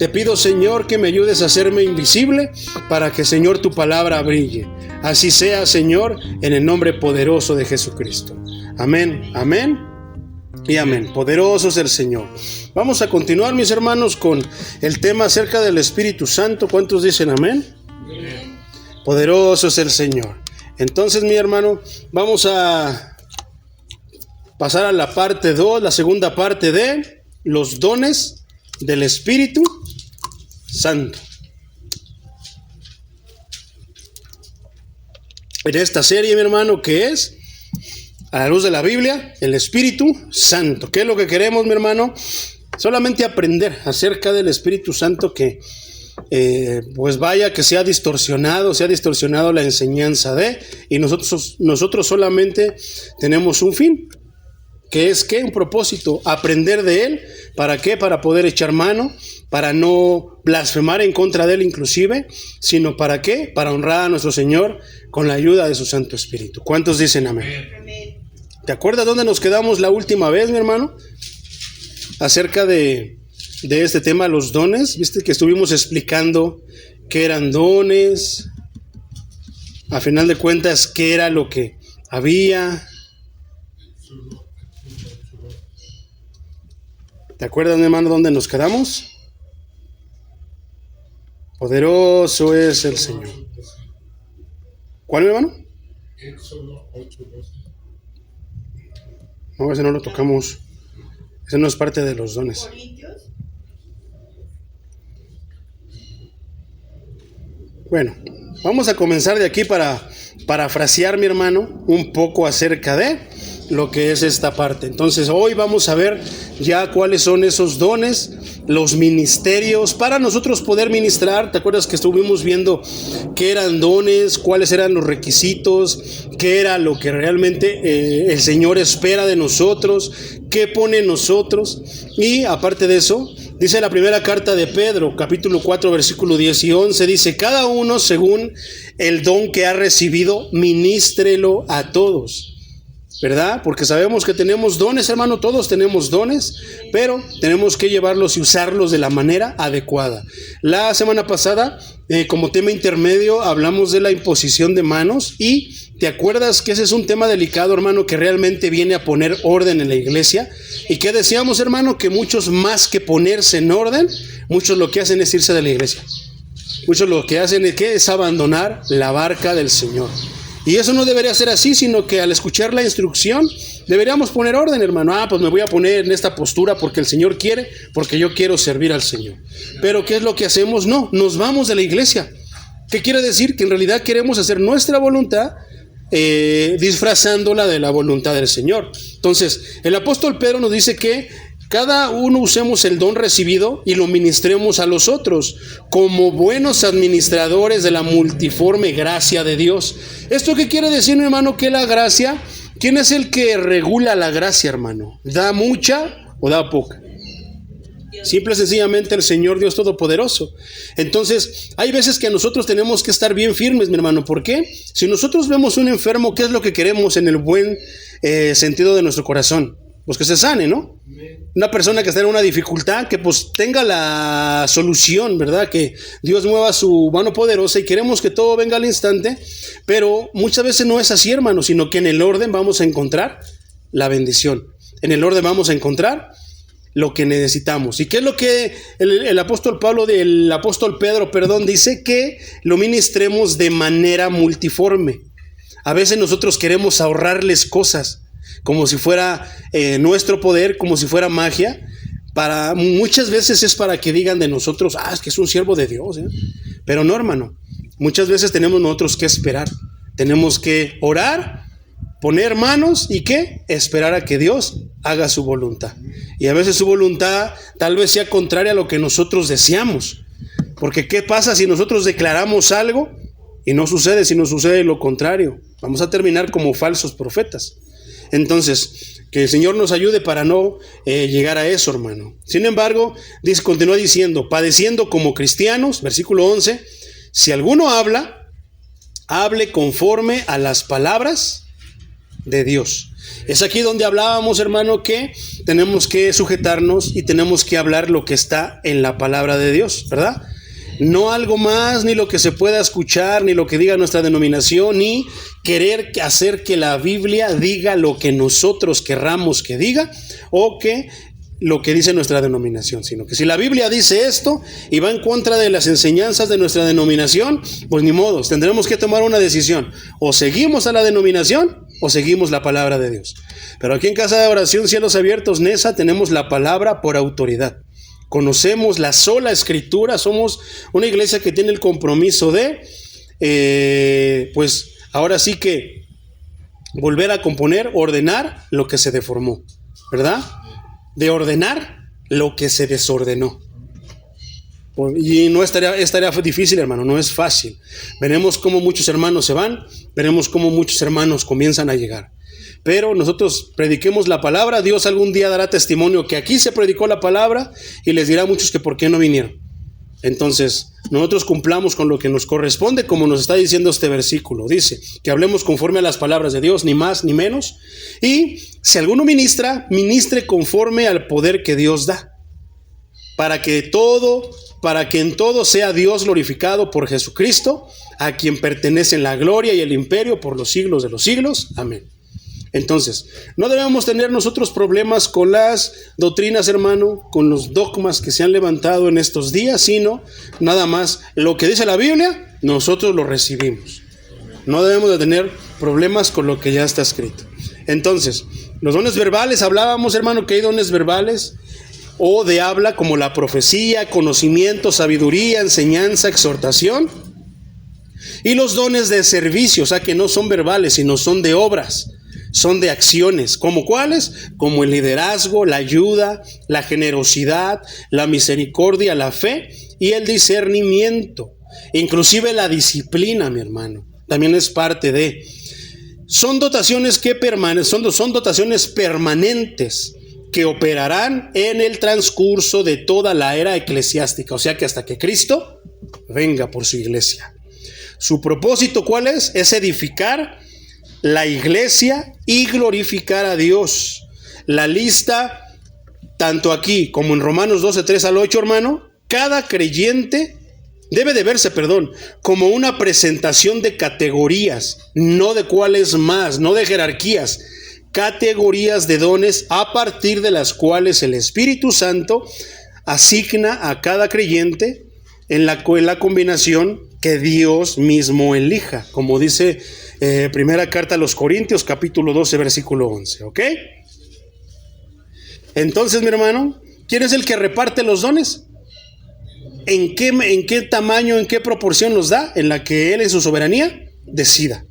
Te pido, Señor, que me ayudes a hacerme invisible para que, Señor, tu palabra brille. Así sea, Señor, en el nombre poderoso de Jesucristo. Amén, amén y amén. Poderoso es el Señor. Vamos a continuar, mis hermanos, con el tema acerca del Espíritu Santo. ¿Cuántos dicen amén? Amén. Poderoso es el Señor. Entonces, mi hermano, vamos a pasar a la parte 2, la segunda parte de los dones del Espíritu Santo. En esta serie, mi hermano, que es, a la luz de la Biblia, el Espíritu Santo. ¿Qué es lo que queremos, mi hermano? Solamente aprender acerca del Espíritu Santo, que pues vaya que se ha distorsionado la enseñanza de, y nosotros solamente tenemos un fin, que es un propósito, aprender de él. ¿Para qué? Para poder echar mano, para no blasfemar en contra de él inclusive, sino ¿para qué? Para honrar a nuestro Señor con la ayuda de su Santo Espíritu. ¿Cuántos dicen amén? Amén. ¿Te acuerdas dónde nos quedamos la última vez, mi hermano? Acerca de este tema, los dones. Viste que estuvimos explicando qué eran dones, a final de cuentas qué era lo que había. ¿Te acuerdas, mi hermano, dónde nos quedamos? Poderoso es el Señor. ¿Cuál, mi hermano? No, ese no lo tocamos. Ese no es parte de los dones. Bueno, vamos a comenzar de aquí para parafrasear, mi hermano, un poco acerca de lo que es esta parte. Entonces, hoy vamos a ver ya cuáles son esos dones, los ministerios, para nosotros poder ministrar. ¿Te acuerdas que estuvimos viendo qué eran dones, cuáles eran los requisitos, qué era lo que realmente el Señor espera de nosotros, qué pone en nosotros? Y aparte de eso, dice la primera carta de Pedro, capítulo 4, versículo 10 y 11, dice: cada uno según el don que ha recibido, ministrelo a todos. ¿Verdad? Porque sabemos que tenemos dones, hermano, todos tenemos dones, pero tenemos que llevarlos y usarlos de la manera adecuada. La semana pasada, como tema intermedio, hablamos de la imposición de manos, y ¿te acuerdas que ese es un tema delicado, hermano, que realmente viene a poner orden en la iglesia? ¿Y qué decíamos, hermano? Que muchos, más que ponerse en orden, muchos lo que hacen es irse de la iglesia. Muchos lo que hacen es abandonar la barca del Señor. Y eso no debería ser así, sino que al escuchar la instrucción deberíamos poner orden, hermano. Pues me voy a poner en esta postura porque el Señor quiere, porque yo quiero servir al Señor. Pero ¿qué es lo que hacemos? No, nos vamos de la iglesia. ¿Qué quiere decir? Que en realidad queremos hacer nuestra voluntad disfrazándola de la voluntad del Señor. Entonces, el apóstol Pedro nos dice que cada uno usemos el don recibido y lo ministremos a los otros como buenos administradores de la multiforme gracia de Dios. ¿Esto qué quiere decir, mi hermano? Que la gracia, ¿quién es el que regula la gracia, hermano? ¿Da mucha o da poca? Simple y sencillamente el Señor Dios Todopoderoso. Entonces, hay veces que nosotros tenemos que estar bien firmes, mi hermano. ¿Por qué? Si nosotros vemos un enfermo, ¿qué es lo que queremos en el buen sentido de nuestro corazón? Pues que se sane, ¿no? Una persona que está en una dificultad, que pues tenga la solución, ¿verdad? Que Dios mueva su mano poderosa, y queremos que todo venga al instante, pero muchas veces no es así, hermano, sino que en el orden vamos a encontrar la bendición. En el orden vamos a encontrar lo que necesitamos. ¿Y qué es lo que el apóstol Pedro, dice? Que lo ministremos de manera multiforme. A veces nosotros queremos ahorrarles cosas, como si fuera nuestro poder, como si fuera magia. Muchas veces es para que digan de nosotros: es que es un siervo de Dios, ¿eh? Pero no, hermano. Muchas veces tenemos nosotros que esperar. Tenemos que orar, poner manos y esperar a que Dios haga su voluntad. Y a veces su voluntad tal vez sea contraria a lo que nosotros deseamos. Porque ¿qué pasa si nosotros declaramos algo y no sucede? Si no sucede lo contrario, vamos a terminar como falsos profetas. Entonces, que el Señor nos ayude para no llegar a eso, hermano. Sin embargo, continúa diciendo: padeciendo como cristianos, versículo 11, si alguno habla, hable conforme a las palabras de Dios. Es aquí donde hablábamos, hermano, que tenemos que sujetarnos y tenemos que hablar lo que está en la palabra de Dios, ¿verdad? No algo más, ni lo que se pueda escuchar, ni lo que diga nuestra denominación, ni querer hacer que la Biblia diga lo que nosotros querramos que diga, o que lo que dice nuestra denominación, sino que si la Biblia dice esto y va en contra de las enseñanzas de nuestra denominación, pues ni modo, tendremos que tomar una decisión: o seguimos a la denominación o seguimos la palabra de Dios. Pero aquí en Casa de Oración Cielos Abiertos, NESA, tenemos la palabra por autoridad. Conocemos la sola escritura, somos una iglesia que tiene el compromiso de, pues ahora sí que volver a componer, ordenar lo que se deformó, ¿verdad? De ordenar lo que se desordenó. Y no es tarea difícil, hermano, no es fácil. Veremos cómo muchos hermanos se van, veremos cómo muchos hermanos comienzan a llegar. Pero nosotros prediquemos la palabra. Dios algún día dará testimonio que aquí se predicó la palabra y les dirá a muchos que por qué no vinieron. Entonces, nosotros cumplamos con lo que nos corresponde, como nos está diciendo este versículo. Dice que hablemos conforme a las palabras de Dios, ni más ni menos. Y si alguno ministra, ministre conforme al poder que Dios da, para que en todo sea Dios glorificado por Jesucristo, a quien pertenecen la gloria y el imperio por los siglos de los siglos. Amén. Entonces, no debemos tener nosotros problemas con las doctrinas, hermano, con los dogmas que se han levantado en estos días, sino nada más lo que dice la Biblia, nosotros lo recibimos. No debemos de tener problemas con lo que ya está escrito. Entonces, los dones verbales, hablábamos, hermano, que hay dones verbales o de habla como la profecía, conocimiento, sabiduría, enseñanza, exhortación. Y los dones de servicio, o sea que no son verbales, sino son de obras. Son de acciones, ¿como cuáles? Como el liderazgo, la ayuda, la generosidad, la misericordia, la fe y el discernimiento. Inclusive la disciplina, mi hermano, también es parte de. Son dotaciones que son dotaciones permanentes que operarán en el transcurso de toda la era eclesiástica, o sea que hasta que Cristo venga por su iglesia. Su propósito, ¿cuál es? Es edificar la iglesia y glorificar a Dios. La lista, tanto aquí como en Romanos 12, 3 al 8, hermano, cada creyente debe de verse, como una presentación de categorías, no de cuáles más, no de jerarquías, categorías de dones a partir de las cuales el Espíritu Santo asigna a cada creyente en la combinación que Dios mismo elija, como dice primera carta a los Corintios, capítulo 12, versículo 11, ¿ok? Entonces, mi hermano, ¿quién es el que reparte los dones? ¿En qué tamaño, en qué proporción los da? En la que Él en su soberanía decida.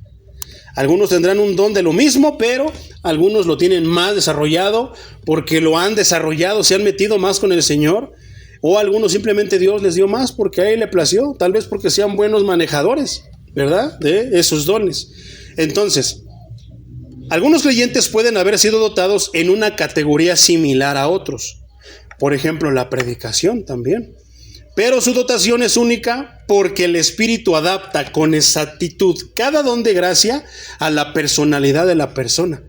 Algunos tendrán un don de lo mismo, pero algunos lo tienen más desarrollado porque lo han desarrollado, se han metido más con el Señor. O algunos simplemente Dios les dio más porque a Él le plació, tal vez porque sean buenos manejadores, ¿verdad? De esos dones. Entonces, algunos creyentes pueden haber sido dotados en una categoría similar a otros. Por ejemplo, la predicación también. Pero su dotación es única porque el Espíritu adapta con exactitud cada don de gracia a la personalidad de la persona.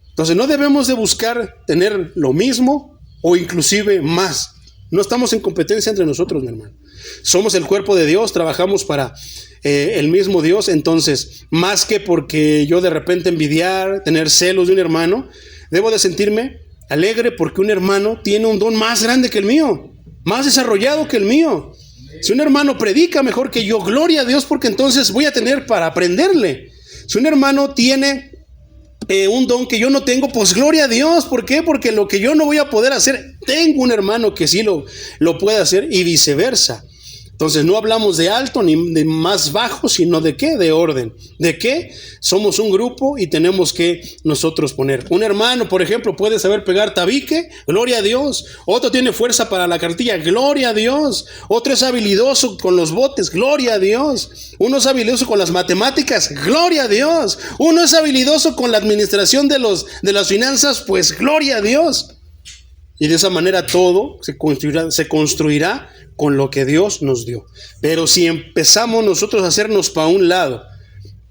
Entonces, no debemos de buscar tener lo mismo o inclusive más. No estamos en competencia entre nosotros, mi hermano. Somos el cuerpo de Dios, trabajamos para el mismo Dios. Entonces, más que porque yo de repente envidiar, tener celos de un hermano, debo de sentirme alegre porque un hermano tiene un don más grande que el mío, más desarrollado que el mío. Si un hermano predica mejor que yo, gloria a Dios, porque entonces voy a tener para aprenderle. Si un hermano tiene un don que yo no tengo, pues gloria a Dios. ¿Por qué? Porque lo que yo no voy a poder hacer, tengo un hermano que sí lo puede hacer y viceversa. Entonces no hablamos de alto ni de más bajo, sino de qué, de orden. ¿De qué? Somos un grupo y tenemos que nosotros poner. Un hermano, por ejemplo, puede saber pegar tabique, gloria a Dios. Otro tiene fuerza para la cartilla, gloria a Dios. Otro es habilidoso con los botes, gloria a Dios. Uno es habilidoso con las matemáticas, gloria a Dios. Uno es habilidoso con la administración de las finanzas, pues gloria a Dios. Y de esa manera todo se construirá con lo que Dios nos dio. Pero si empezamos nosotros a hacernos para un lado,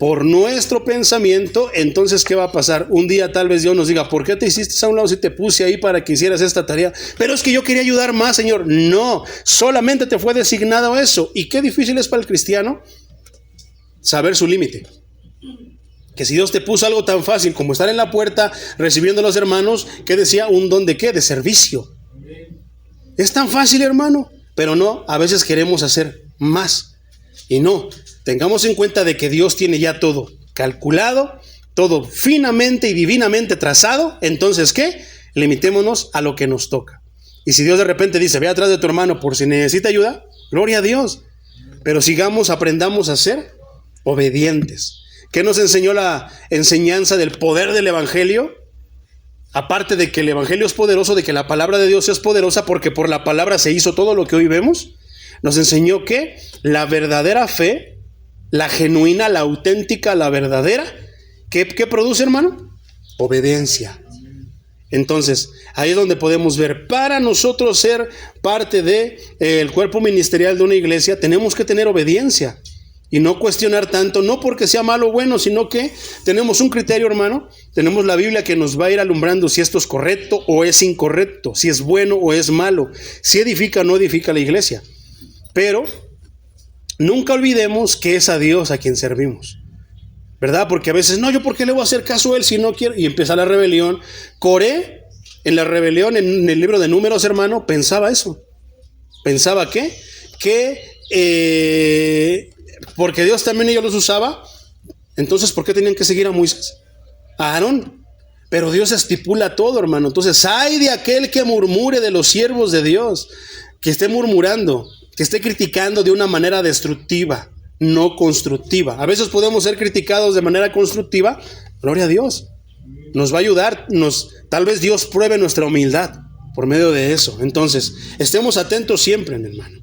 por nuestro pensamiento, entonces ¿qué va a pasar? Un día tal vez Dios nos diga, ¿por qué te hiciste a un lado si te puse ahí para que hicieras esta tarea? Pero es que yo quería ayudar más, Señor. No, solamente te fue designado eso. ¿Y qué difícil es para el cristiano? Saber su límite. Que si Dios te puso algo tan fácil como estar en la puerta recibiendo a los hermanos, ¿qué decía? ¿Un don de qué? De servicio. Es tan fácil, hermano, pero no, a veces queremos hacer más. Y no, tengamos en cuenta de que Dios tiene ya todo calculado, todo finamente y divinamente trazado. Entonces, ¿qué? Limitémonos a lo que nos toca. Y si Dios de repente dice, ve atrás de tu hermano por si necesita ayuda, gloria a Dios. Pero sigamos, aprendamos a ser obedientes. ¿Qué nos enseñó la enseñanza del poder del evangelio? Aparte de que el evangelio es poderoso, de que la palabra de Dios es poderosa, porque por la palabra se hizo todo lo que hoy vemos, nos enseñó que la verdadera fe, la genuina, la auténtica, la verdadera, ¿qué produce, hermano? Obediencia. Entonces, ahí es donde podemos ver, para nosotros ser parte del cuerpo ministerial de una iglesia, tenemos que tener obediencia. Y no cuestionar tanto, no porque sea malo o bueno, sino que tenemos un criterio, hermano. Tenemos la Biblia que nos va a ir alumbrando si esto es correcto o es incorrecto, si es bueno o es malo, si edifica o no edifica la iglesia. Pero nunca olvidemos que es a Dios a quien servimos, ¿verdad? Porque a veces, no, yo por qué le voy a hacer caso a él si no quiero. Y empieza la rebelión. Coré, en la rebelión, en el libro de Números, hermano, pensaba eso. Pensaba que porque Dios también ellos los usaba, entonces ¿por qué tenían que seguir a Moisés? A Aarón. Pero Dios estipula todo, hermano. Entonces, ay de aquel que murmure de los siervos de Dios, que esté murmurando, que esté criticando de una manera destructiva, no constructiva. A veces podemos ser criticados de manera constructiva. Gloria a Dios. Nos va a ayudar, tal vez Dios pruebe nuestra humildad por medio de eso. Entonces, estemos atentos siempre, mi hermano.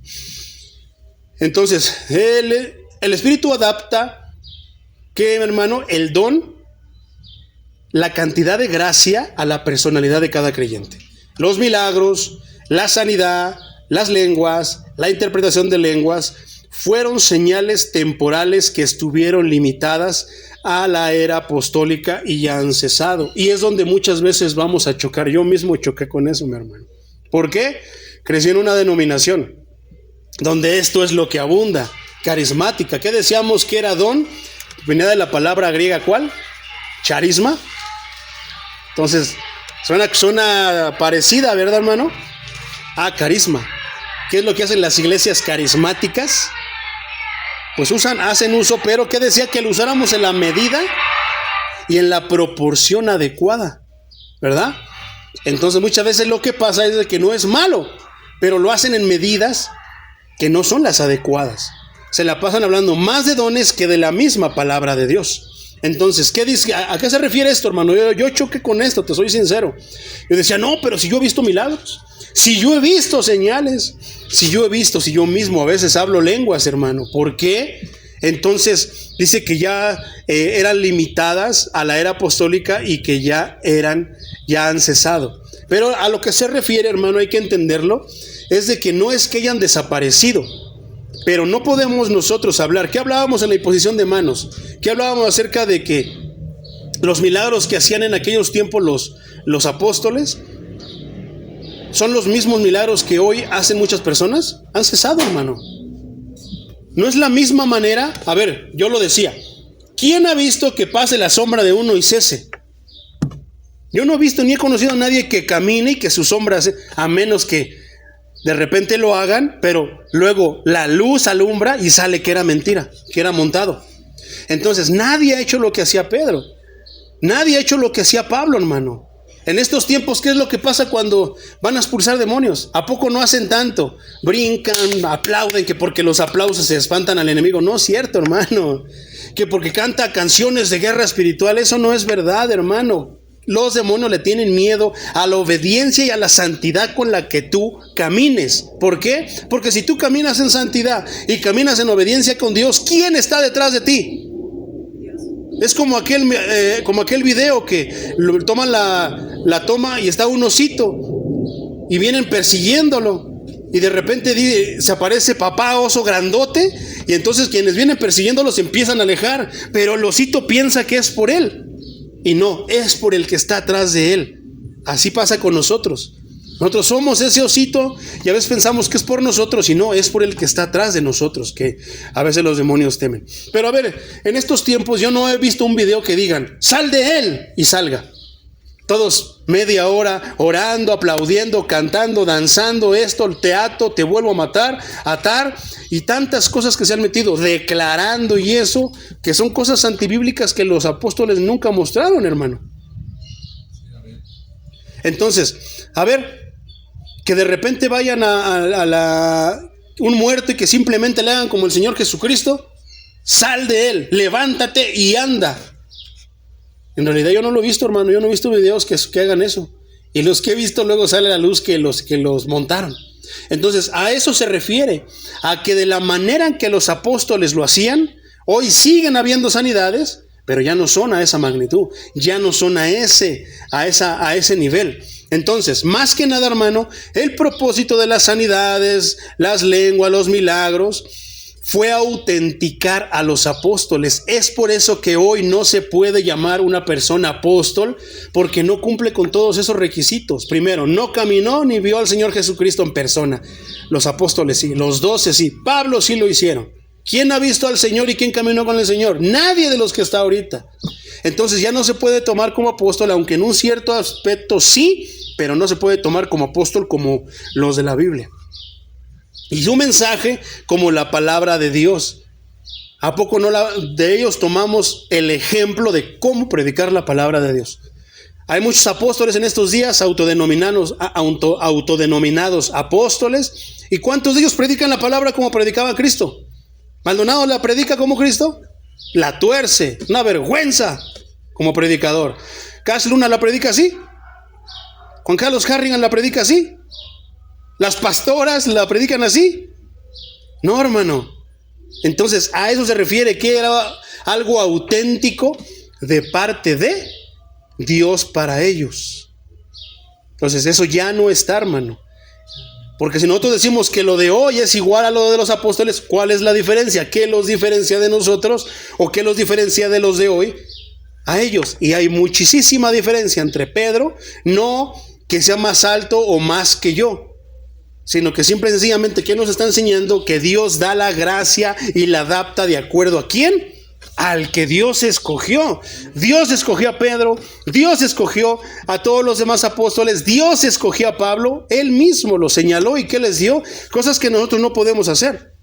Entonces, el Espíritu adapta, ¿qué, hermano? El don, la cantidad de gracia a la personalidad de cada creyente. Los milagros, la sanidad, las lenguas, la interpretación de lenguas, fueron señales temporales que estuvieron limitadas a la era apostólica y ya han cesado. Y es donde muchas veces vamos a chocar. Yo mismo choqué con eso, mi hermano. ¿Por qué? Crecí en una denominación donde esto es lo que abunda, carismática. ¿Qué decíamos que era don? Venía de la palabra griega, ¿cuál? Charisma. Entonces, suena parecida, ¿verdad, hermano? Carisma. ¿Qué es lo que hacen las iglesias carismáticas? Pues hacen uso, pero ¿qué decía? Que lo usáramos en la medida y en la proporción adecuada, ¿verdad? Entonces, muchas veces lo que pasa es que no es malo, pero lo hacen en medidas que no son las adecuadas. Se la pasan hablando más de dones que de la misma palabra de Dios. Entonces, ¿qué dice? ¿A qué se refiere esto, hermano? Yo choqué con esto, te soy sincero. Yo decía, no, pero si yo he visto milagros, si yo he visto señales, si yo mismo a veces hablo lenguas, hermano. ¿Por qué? Entonces, dice que ya eran limitadas a la era apostólica y que ya han cesado. Pero a lo que se refiere, hermano, hay que entenderlo, es de que no es que hayan desaparecido, pero no podemos nosotros hablar. ¿Qué hablábamos en la imposición de manos? ¿Qué hablábamos acerca de que los milagros que hacían en aquellos tiempos los apóstoles son los mismos milagros que hoy hacen muchas personas? Han cesado, hermano. No es la misma manera. A ver, yo lo decía, ¿quién ha visto que pase la sombra de uno y cese? Yo no he visto ni he conocido a nadie que camine y que su sombra, a menos que de repente lo hagan, pero luego la luz alumbra y sale que era mentira, que era montado. Entonces, nadie ha hecho lo que hacía Pedro. Nadie ha hecho lo que hacía Pablo, hermano. En estos tiempos, ¿qué es lo que pasa cuando van a expulsar demonios? ¿A poco no hacen tanto? Brincan, aplauden, que porque los aplausos se espantan al enemigo. No es cierto, hermano. Que porque canta canciones de guerra espiritual, eso no es verdad, hermano. Los demonios le tienen miedo a la obediencia y a la santidad con la que tú camines. ¿Por qué? Porque si tú caminas en santidad y caminas en obediencia con Dios, ¿quién está detrás de ti? Es como aquel video que toman la toma y está un osito y vienen persiguiéndolo. y de repente se aparece papá oso grandote, y entonces quienes vienen persiguiéndolos empiezan a alejar, pero el osito piensa que es por él, y no, es por el que está atrás de él. Así pasa con nosotros. Nosotros somos ese osito y a veces pensamos que es por nosotros, y no, es por el que está atrás de nosotros, que a veces los demonios temen. Pero a ver, en estos tiempos yo no he visto un video que digan, sal de él, y salga. Todos media hora orando, aplaudiendo, cantando, danzando, esto, te ato, te vuelvo a matar, atar, y tantas cosas que se han metido, declarando y eso, que son cosas antibíblicas que los apóstoles nunca mostraron, hermano. Entonces, a ver, que de repente vayan a un muerto y que simplemente le hagan como el Señor Jesucristo, sal de él, levántate y anda. En realidad yo no lo he visto, hermano, yo no he visto videos que hagan eso. Y los que he visto luego sale a la luz que los montaron. Entonces, a eso se refiere, a que de la manera en que los apóstoles lo hacían, hoy siguen habiendo sanidades, pero ya no son a esa magnitud, ya no son a ese nivel. Entonces, más que nada, hermano, el propósito de las sanidades, las lenguas, los milagros, fue autenticar a los apóstoles. Es por eso que hoy no se puede llamar una persona apóstol, porque no cumple con todos esos requisitos. Primero, no caminó ni vio al Señor Jesucristo en persona. Los apóstoles sí, los 12 sí, Pablo sí lo hicieron. ¿Quién ha visto al Señor y quién caminó con el Señor? Nadie de los que está ahorita. Entonces ya no se puede tomar como apóstol, aunque en un cierto aspecto sí, pero no se puede tomar como apóstol como los de la Biblia. Y su mensaje como la palabra de Dios. ¿A poco no de ellos tomamos el ejemplo de cómo predicar la palabra de Dios? Hay muchos apóstoles en estos días autodenominados apóstoles. ¿Y cuántos de ellos predican la palabra como predicaba Cristo? ¿Maldonado la predica como Cristo? La tuerce, una vergüenza como predicador. Cash Luna la predica así. Juan Carlos Harrigan la predica así. ¿Las pastoras la predican así? No, hermano. Entonces, a eso se refiere, que era algo auténtico de parte de Dios para ellos. Entonces, eso ya no está, hermano. Porque si nosotros decimos que lo de hoy es igual a lo de los apóstoles, ¿cuál es la diferencia? ¿Qué los diferencia de nosotros o qué los diferencia de los de hoy a ellos? Y hay muchísima diferencia entre Pedro, no que sea más alto o más que yo, sino que simple y sencillamente que nos está enseñando que Dios da la gracia y la adapta de acuerdo a quién, al que Dios escogió. Dios escogió a Pedro, Dios escogió a todos los demás apóstoles, Dios escogió a Pablo, Él mismo lo señaló y ¿qué les dio? Cosas que nosotros no podemos hacer.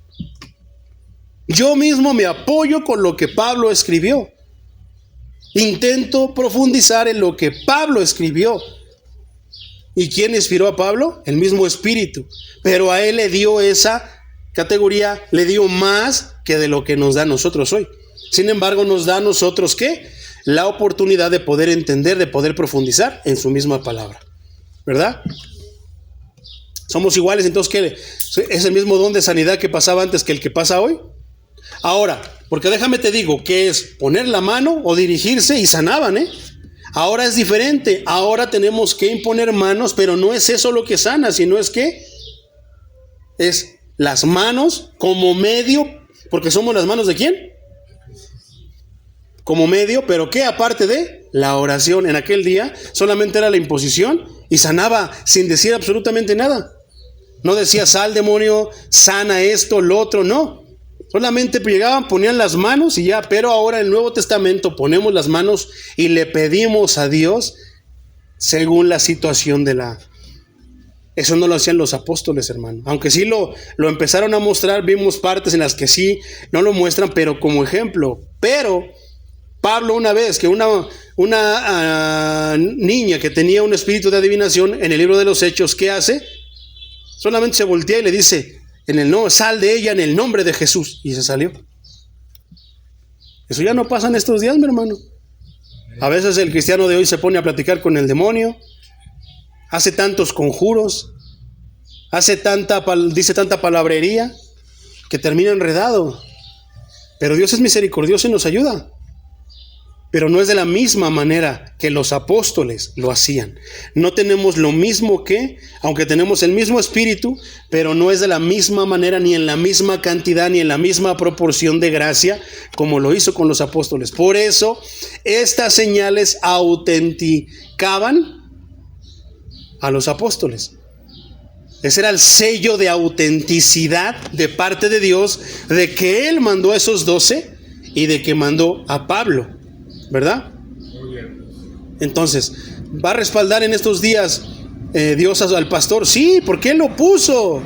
Yo mismo me apoyo con lo que Pablo escribió. Intento profundizar en lo que Pablo escribió. ¿Y quién inspiró a Pablo? El mismo Espíritu. Pero a él le dio esa categoría, le dio más que de lo que nos da a nosotros hoy. Sin embargo, nos da a nosotros, ¿qué? La oportunidad de poder entender, de poder profundizar en su misma palabra. ¿Verdad? ¿Somos iguales entonces? ¿Qué? ¿Es el mismo don de sanidad que pasaba antes que el que pasa hoy? Ahora, porque déjame te digo, ¿qué es? Poner la mano o dirigirse y sanaban, ¿eh? Ahora es diferente, ahora tenemos que imponer manos, pero no es eso lo que sana, sino es que es las manos como medio, porque somos las manos ¿de quién? Como medio, pero ¿qué? Aparte de la oración. En aquel día solamente era la imposición y sanaba sin decir absolutamente nada. No decía sal demonio, sana esto, lo otro, no. Solamente llegaban, ponían las manos y ya, pero ahora en el Nuevo Testamento ponemos las manos y le pedimos a Dios según la situación de la... Eso no lo hacían los apóstoles, hermano. Aunque sí lo empezaron a mostrar, vimos partes en las que sí no lo muestran, pero como ejemplo. Pero Pablo una vez que una niña que tenía un espíritu de adivinación en el libro de los Hechos, ¿qué hace? Solamente se voltea y le dice... sal de ella en el nombre de Jesús. Y se salió. Eso ya no pasa en estos días, mi hermano. A veces el cristiano de hoy se pone a platicar con el demonio, hace tantos conjuros, dice tanta palabrería, que termina enredado. Pero Dios es misericordioso y nos ayuda. pero no es de la misma manera que los apóstoles lo hacían. No tenemos lo mismo que, aunque tenemos el mismo espíritu, pero no es de la misma manera, ni en la misma cantidad, ni en la misma proporción de gracia, como lo hizo con los apóstoles. Por eso, estas señales autenticaban a los apóstoles. Ese era el sello de autenticidad de parte de Dios, de que Él mandó a esos 12 y de que mandó a Pablo, ¿verdad? Entonces, ¿va a respaldar en estos días Dios al pastor? Sí, porque Él lo puso.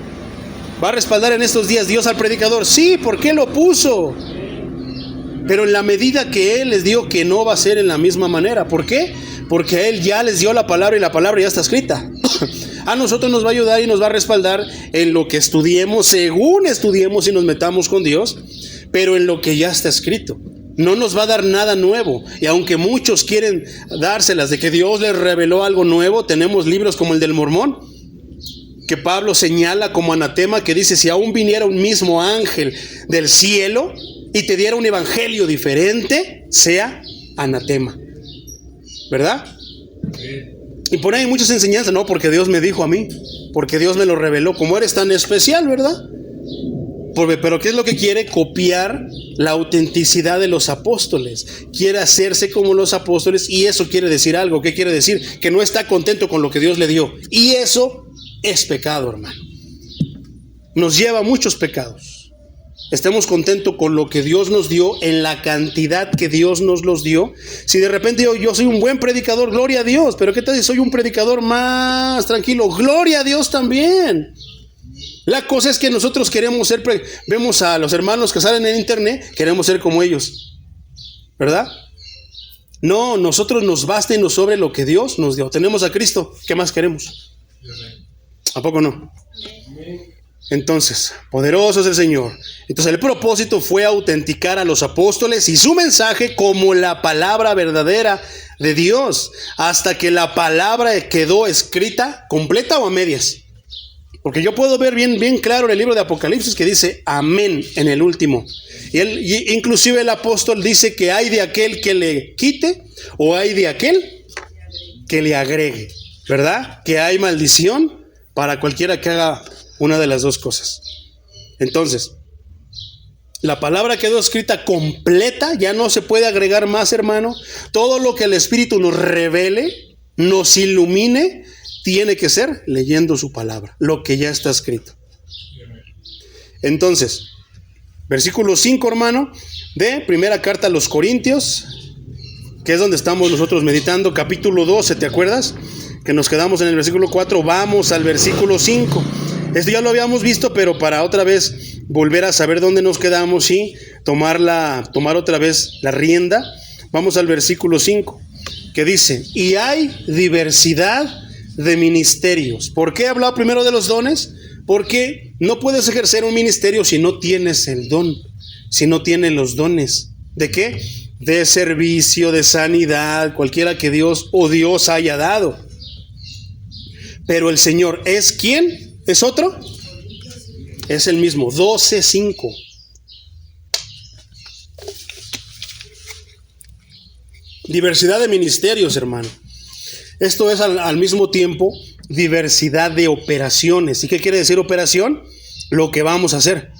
¿Va a respaldar en estos días Dios al predicador? Sí, porque Él lo puso. Pero en la medida que Él les dio, que no va a ser en la misma manera. ¿Por qué? Porque Él ya les dio la palabra y la palabra ya está escrita. A nosotros nos va a ayudar y nos va a respaldar en lo que estudiemos, según estudiemos y nos metamos con Dios, pero en lo que ya está escrito. No nos va a dar nada nuevo. Y aunque muchos quieren dárselas de que Dios les reveló algo nuevo, tenemos libros como el del Mormón, que Pablo señala como anatema, que dice: si aún viniera un mismo ángel del cielo y te diera un evangelio diferente, sea anatema, ¿verdad? Y por ahí hay muchas enseñanzas. No, porque Dios me dijo a mí, porque Dios me lo reveló. Como eres tan especial, ¿verdad? Pero ¿qué es lo que quiere? Copiar la autenticidad de los apóstoles. Quiere hacerse como los apóstoles, y eso quiere decir algo. ¿Qué quiere decir? Que no está contento con lo que Dios le dio. Y eso es pecado, hermano. Nos lleva a muchos pecados. Estemos contentos con lo que Dios nos dio, en la cantidad que Dios nos los dio. Si de repente yo soy un buen predicador, gloria a Dios. Pero ¿qué tal si soy un predicador más tranquilo? Gloria a Dios también. La cosa es que nosotros queremos ser, vemos a los hermanos que salen en internet, queremos ser como ellos, ¿verdad? No, nosotros nos basta y nos sobre lo que Dios nos dio. Tenemos a Cristo, ¿qué más queremos? ¿A poco no? Entonces, poderoso es el Señor. Entonces el propósito fue autenticar a los apóstoles y su mensaje como la palabra verdadera de Dios, hasta que la palabra quedó escrita completa o a medias. Porque yo puedo ver bien claro en el libro de Apocalipsis que dice amén en el último. Y inclusive el apóstol dice que hay de aquel que le quite o hay de aquel que le agregue, ¿verdad? Que hay maldición para cualquiera que haga una de las dos cosas. Entonces, la palabra quedó escrita completa, ya no se puede agregar más, hermano. Todo lo que el Espíritu nos revele, nos ilumine, tiene que ser leyendo su palabra, lo que ya está escrito. Entonces, versículo 5, hermano, de primera carta a los Corintios, que es donde estamos nosotros meditando, capítulo 12, ¿te acuerdas? Que nos quedamos en el versículo 4, vamos al versículo 5. Esto ya lo habíamos visto, pero para otra vez volver a saber dónde nos quedamos y tomar otra vez la rienda, vamos al versículo 5, que dice: y hay diversidad de ministerios. ¿Por qué he hablado primero de los dones? Porque no puedes ejercer un ministerio si no tienes el don, si no tienes los dones. ¿De qué? De servicio, de sanidad, cualquiera que Dios haya dado. Pero el Señor es ¿quién? ¿Es otro? Es el mismo. 12:5. Diversidad de ministerios, hermano. Esto es al mismo tiempo diversidad de operaciones. ¿Y qué quiere decir operación? Lo que vamos a hacer,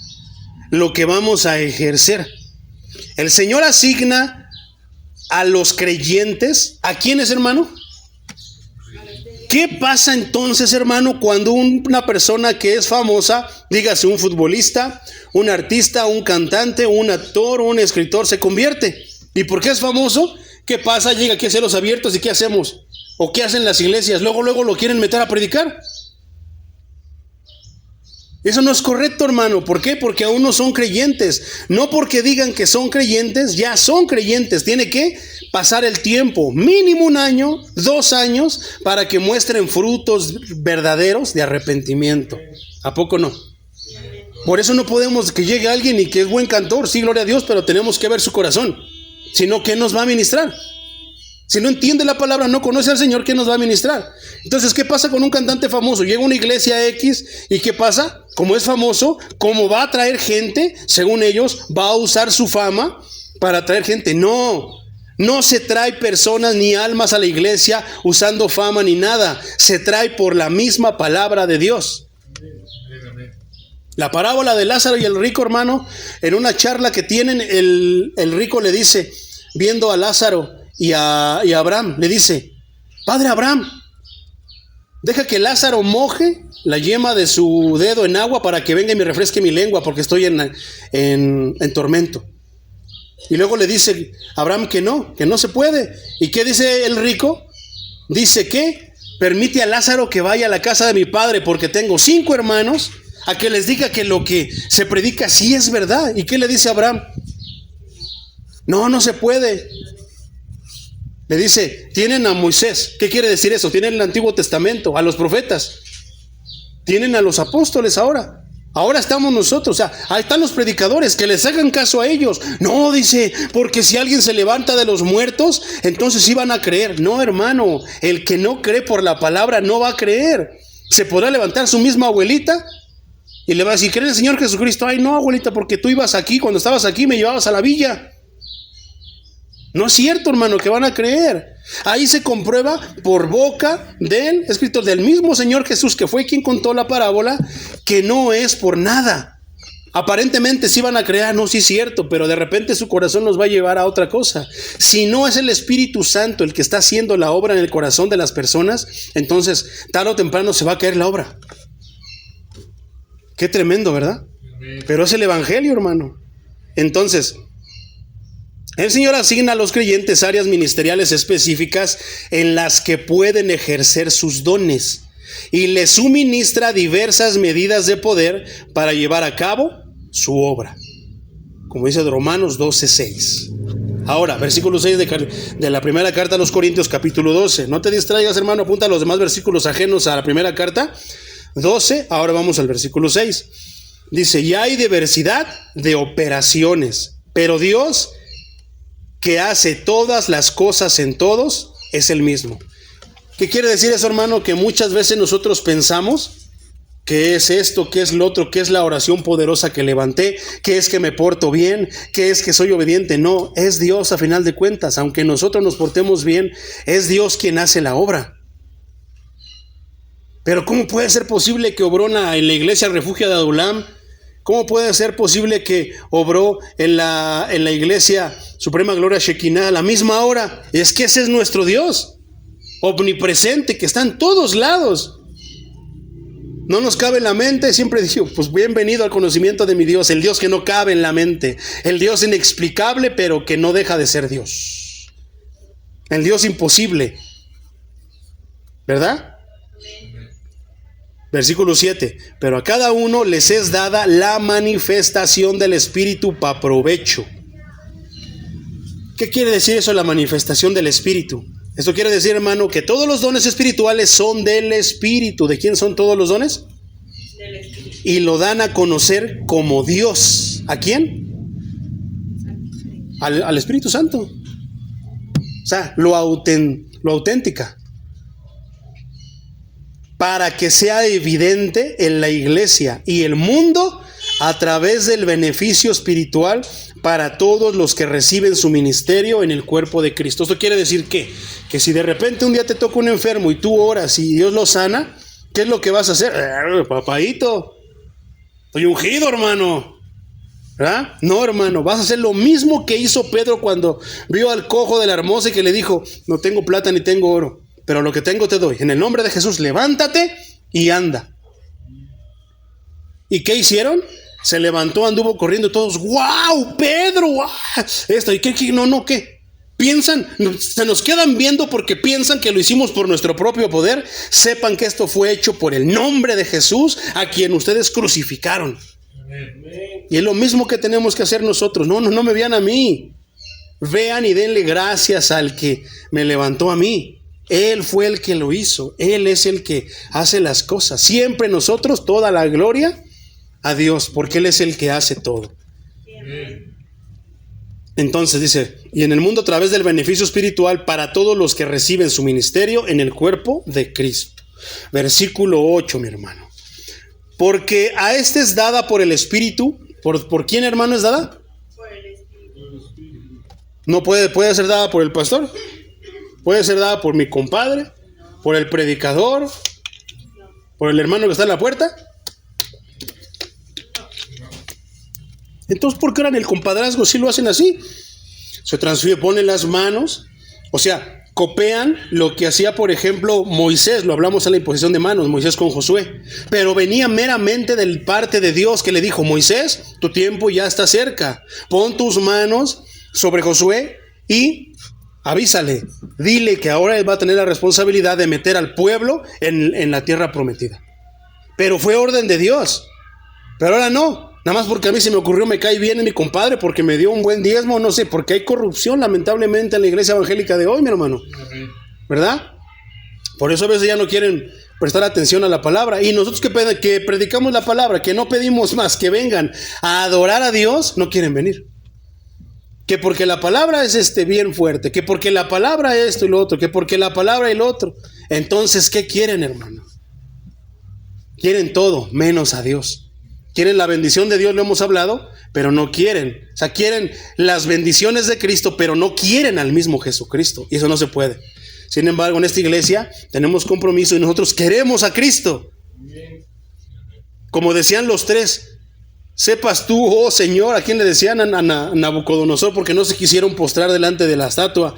lo que vamos a ejercer. El Señor asigna a los creyentes, ¿a quiénes, hermano? ¿Qué pasa entonces, hermano, cuando una persona que es famosa, dígase un futbolista, un artista, un cantante, un actor, un escritor, se convierte? ¿Y por qué es famoso? ¿Qué pasa? Llega aquí a cielos abiertos, ¿y qué hacemos? ¿O qué hacen las iglesias? Luego lo quieren meter a predicar. Eso no es correcto, hermano. ¿Por qué? Porque aún no son creyentes. No porque digan que son creyentes, ya son creyentes. Tiene que pasar el tiempo, mínimo 1 año, 2 años, para que muestren frutos verdaderos de arrepentimiento. ¿A poco no? Por eso no podemos que llegue alguien y que es buen cantor, sí, gloria a Dios, pero tenemos que ver su corazón. Si no, ¿qué nos va a ministrar? Si no entiende la palabra, no conoce al Señor, ¿qué nos va a ministrar? Entonces, ¿qué pasa con un cantante famoso? Llega a una iglesia X y ¿qué pasa? Como es famoso, como va a atraer gente, según ellos, va a usar su fama para atraer gente. No, No se trae personas ni almas a la iglesia usando fama ni nada. Se trae por la misma palabra de Dios. La parábola de Lázaro y el rico, hermano, en una charla que tienen, el rico le dice, viendo a Lázaro y a Abraham, le dice: Padre Abraham, deja que Lázaro moje la yema de su dedo en agua para que venga y me refresque mi lengua, porque estoy en tormento. Y luego le dice Abraham que no se puede. ¿Y qué dice el rico? Dice que permite a Lázaro que vaya a la casa de mi padre, porque tengo 5 hermanos, a que les diga que lo que se predica sí es verdad. ¿Y qué le dice Abraham? No se puede. Le dice: tienen a Moisés. ¿Qué quiere decir eso? Tienen el Antiguo Testamento, a los profetas. Tienen a los apóstoles ahora. Ahora estamos nosotros. O sea, ahí están los predicadores, que les hagan caso a ellos. No, dice, porque si alguien se levanta de los muertos, entonces sí van a creer. No, hermano, el que no cree por la palabra no va a creer. Se podrá levantar su misma abuelita y le va a decir: ¿cree en el Señor Jesucristo? Ay, no, abuelita, porque tú ibas aquí, cuando estabas aquí me llevabas a la villa. No es cierto, hermano, que van a creer. Ahí se comprueba por boca del escritor, del mismo Señor Jesús, que fue quien contó la parábola, que no es por nada. Aparentemente sí van a creer, no, sí es cierto, pero de repente su corazón nos va a llevar a otra cosa. Si no es el Espíritu Santo el que está haciendo la obra en el corazón de las personas, entonces tarde o temprano se va a caer la obra. Qué tremendo, ¿verdad? Pero es el Evangelio, hermano. Entonces, el Señor asigna a los creyentes áreas ministeriales específicas en las que pueden ejercer sus dones y les suministra diversas medidas de poder para llevar a cabo su obra, como dice Romanos 12:6. Ahora, versículo 6 de la primera carta a los Corintios, capítulo 12. No te distraigas, hermano, apunta a los demás versículos ajenos a la primera carta. 12, ahora vamos al versículo 6. Dice: ya hay diversidad de operaciones, pero Dios, que hace todas las cosas en todos, es el mismo. ¿Qué quiere decir eso, hermano? Que muchas veces nosotros pensamos que es esto, que es lo otro, que es la oración poderosa que levanté, que es que me porto bien, que es que soy obediente. No, es Dios a final de cuentas. Aunque nosotros nos portemos bien, es Dios quien hace la obra. Pero ¿cómo puede ser posible que obró en la iglesia Refugio de Adulam? ¿Cómo puede ser posible que obró en la iglesia Suprema Gloria Shekinah a la misma hora? Es que ese es nuestro Dios, omnipresente, que está en todos lados. No nos cabe en la mente. Siempre digo, pues bienvenido al conocimiento de mi Dios, el Dios que no cabe en la mente, el Dios inexplicable, pero que no deja de ser Dios, el Dios imposible, ¿verdad? Versículo 7. Pero a cada uno les es dada la manifestación del Espíritu para provecho. ¿Qué quiere decir eso, la manifestación del Espíritu? Esto quiere decir, hermano, que todos los dones espirituales son del Espíritu. ¿De quién son todos los dones? Del Espíritu. Y lo dan a conocer como Dios. ¿A quién? Al Espíritu Santo. O sea, lo auténtica. Para que sea evidente en la iglesia y el mundo a través del beneficio espiritual para todos los que reciben su ministerio en el cuerpo de Cristo. Esto quiere decir que si de repente un día te toca un enfermo y tú oras y Dios lo sana, ¿qué es lo que vas a hacer? Papadito, estoy ungido, hermano. ¿Verdad? No, hermano, vas a hacer lo mismo que hizo Pedro cuando vio al cojo de la Hermosa y que le dijo: no tengo plata ni tengo oro, pero lo que tengo te doy. En el nombre de Jesús, levántate y anda. ¿Y qué hicieron? Se levantó, anduvo corriendo, todos: ¡wow, Pedro! ¡Wow! Esto, ¿y qué? No, ¿qué? Piensan, se nos quedan viendo porque piensan que lo hicimos por nuestro propio poder. Sepan que esto fue hecho por el nombre de Jesús, a quien ustedes crucificaron. Y es lo mismo que tenemos que hacer nosotros. No me vean a mí. Vean y denle gracias al que me levantó a mí. Él fue el que lo hizo. Él es el que hace las cosas. Siempre nosotros, toda la gloria a Dios, porque Él es el que hace todo. Entonces dice: y en el mundo a través del beneficio espiritual para todos los que reciben su ministerio en el cuerpo de Cristo. Versículo 8, mi hermano. Porque a este es dada por el Espíritu. ¿Por quién, hermano, es dada? Por el Espíritu. No puede ser dada por el pastor, puede ser dada por mi compadre, por el predicador, por el hermano que está en la puerta. Entonces, ¿por qué ahora en el compadrazgo sí lo hacen así? Se transfiere, ponen las manos, o sea, copian lo que hacía, por ejemplo, Moisés, lo hablamos en la imposición de manos, Moisés con Josué, pero venía meramente del parte de Dios que le dijo: Moisés, tu tiempo ya está cerca, pon tus manos sobre Josué y avísale, dile que ahora él va a tener la responsabilidad de meter al pueblo en la tierra prometida. Pero fue orden de Dios, pero ahora no. Nada más porque a mí se me ocurrió, me cae bien mi compadre, porque me dio un buen diezmo, no sé, porque hay corrupción lamentablemente en la iglesia evangélica de hoy, mi hermano, ¿verdad? Por eso a veces ya no quieren prestar atención a la palabra. Y nosotros que predicamos la palabra, que no pedimos más, que vengan a adorar a Dios, no quieren venir. Que porque la palabra es bien fuerte, que porque la palabra esto y lo otro, que porque la palabra y lo otro. Entonces, ¿qué quieren, hermano? Quieren todo menos a Dios. Quieren la bendición de Dios, lo hemos hablado, pero no quieren. O sea, quieren las bendiciones de Cristo, pero no quieren al mismo Jesucristo. Y eso no se puede. Sin embargo, en esta iglesia tenemos compromiso y nosotros queremos a Cristo. Como decían los tres: sepas tú, oh Señor, ¿a quién le decían? A Nabucodonosor, porque no se quisieron postrar delante de la estatua.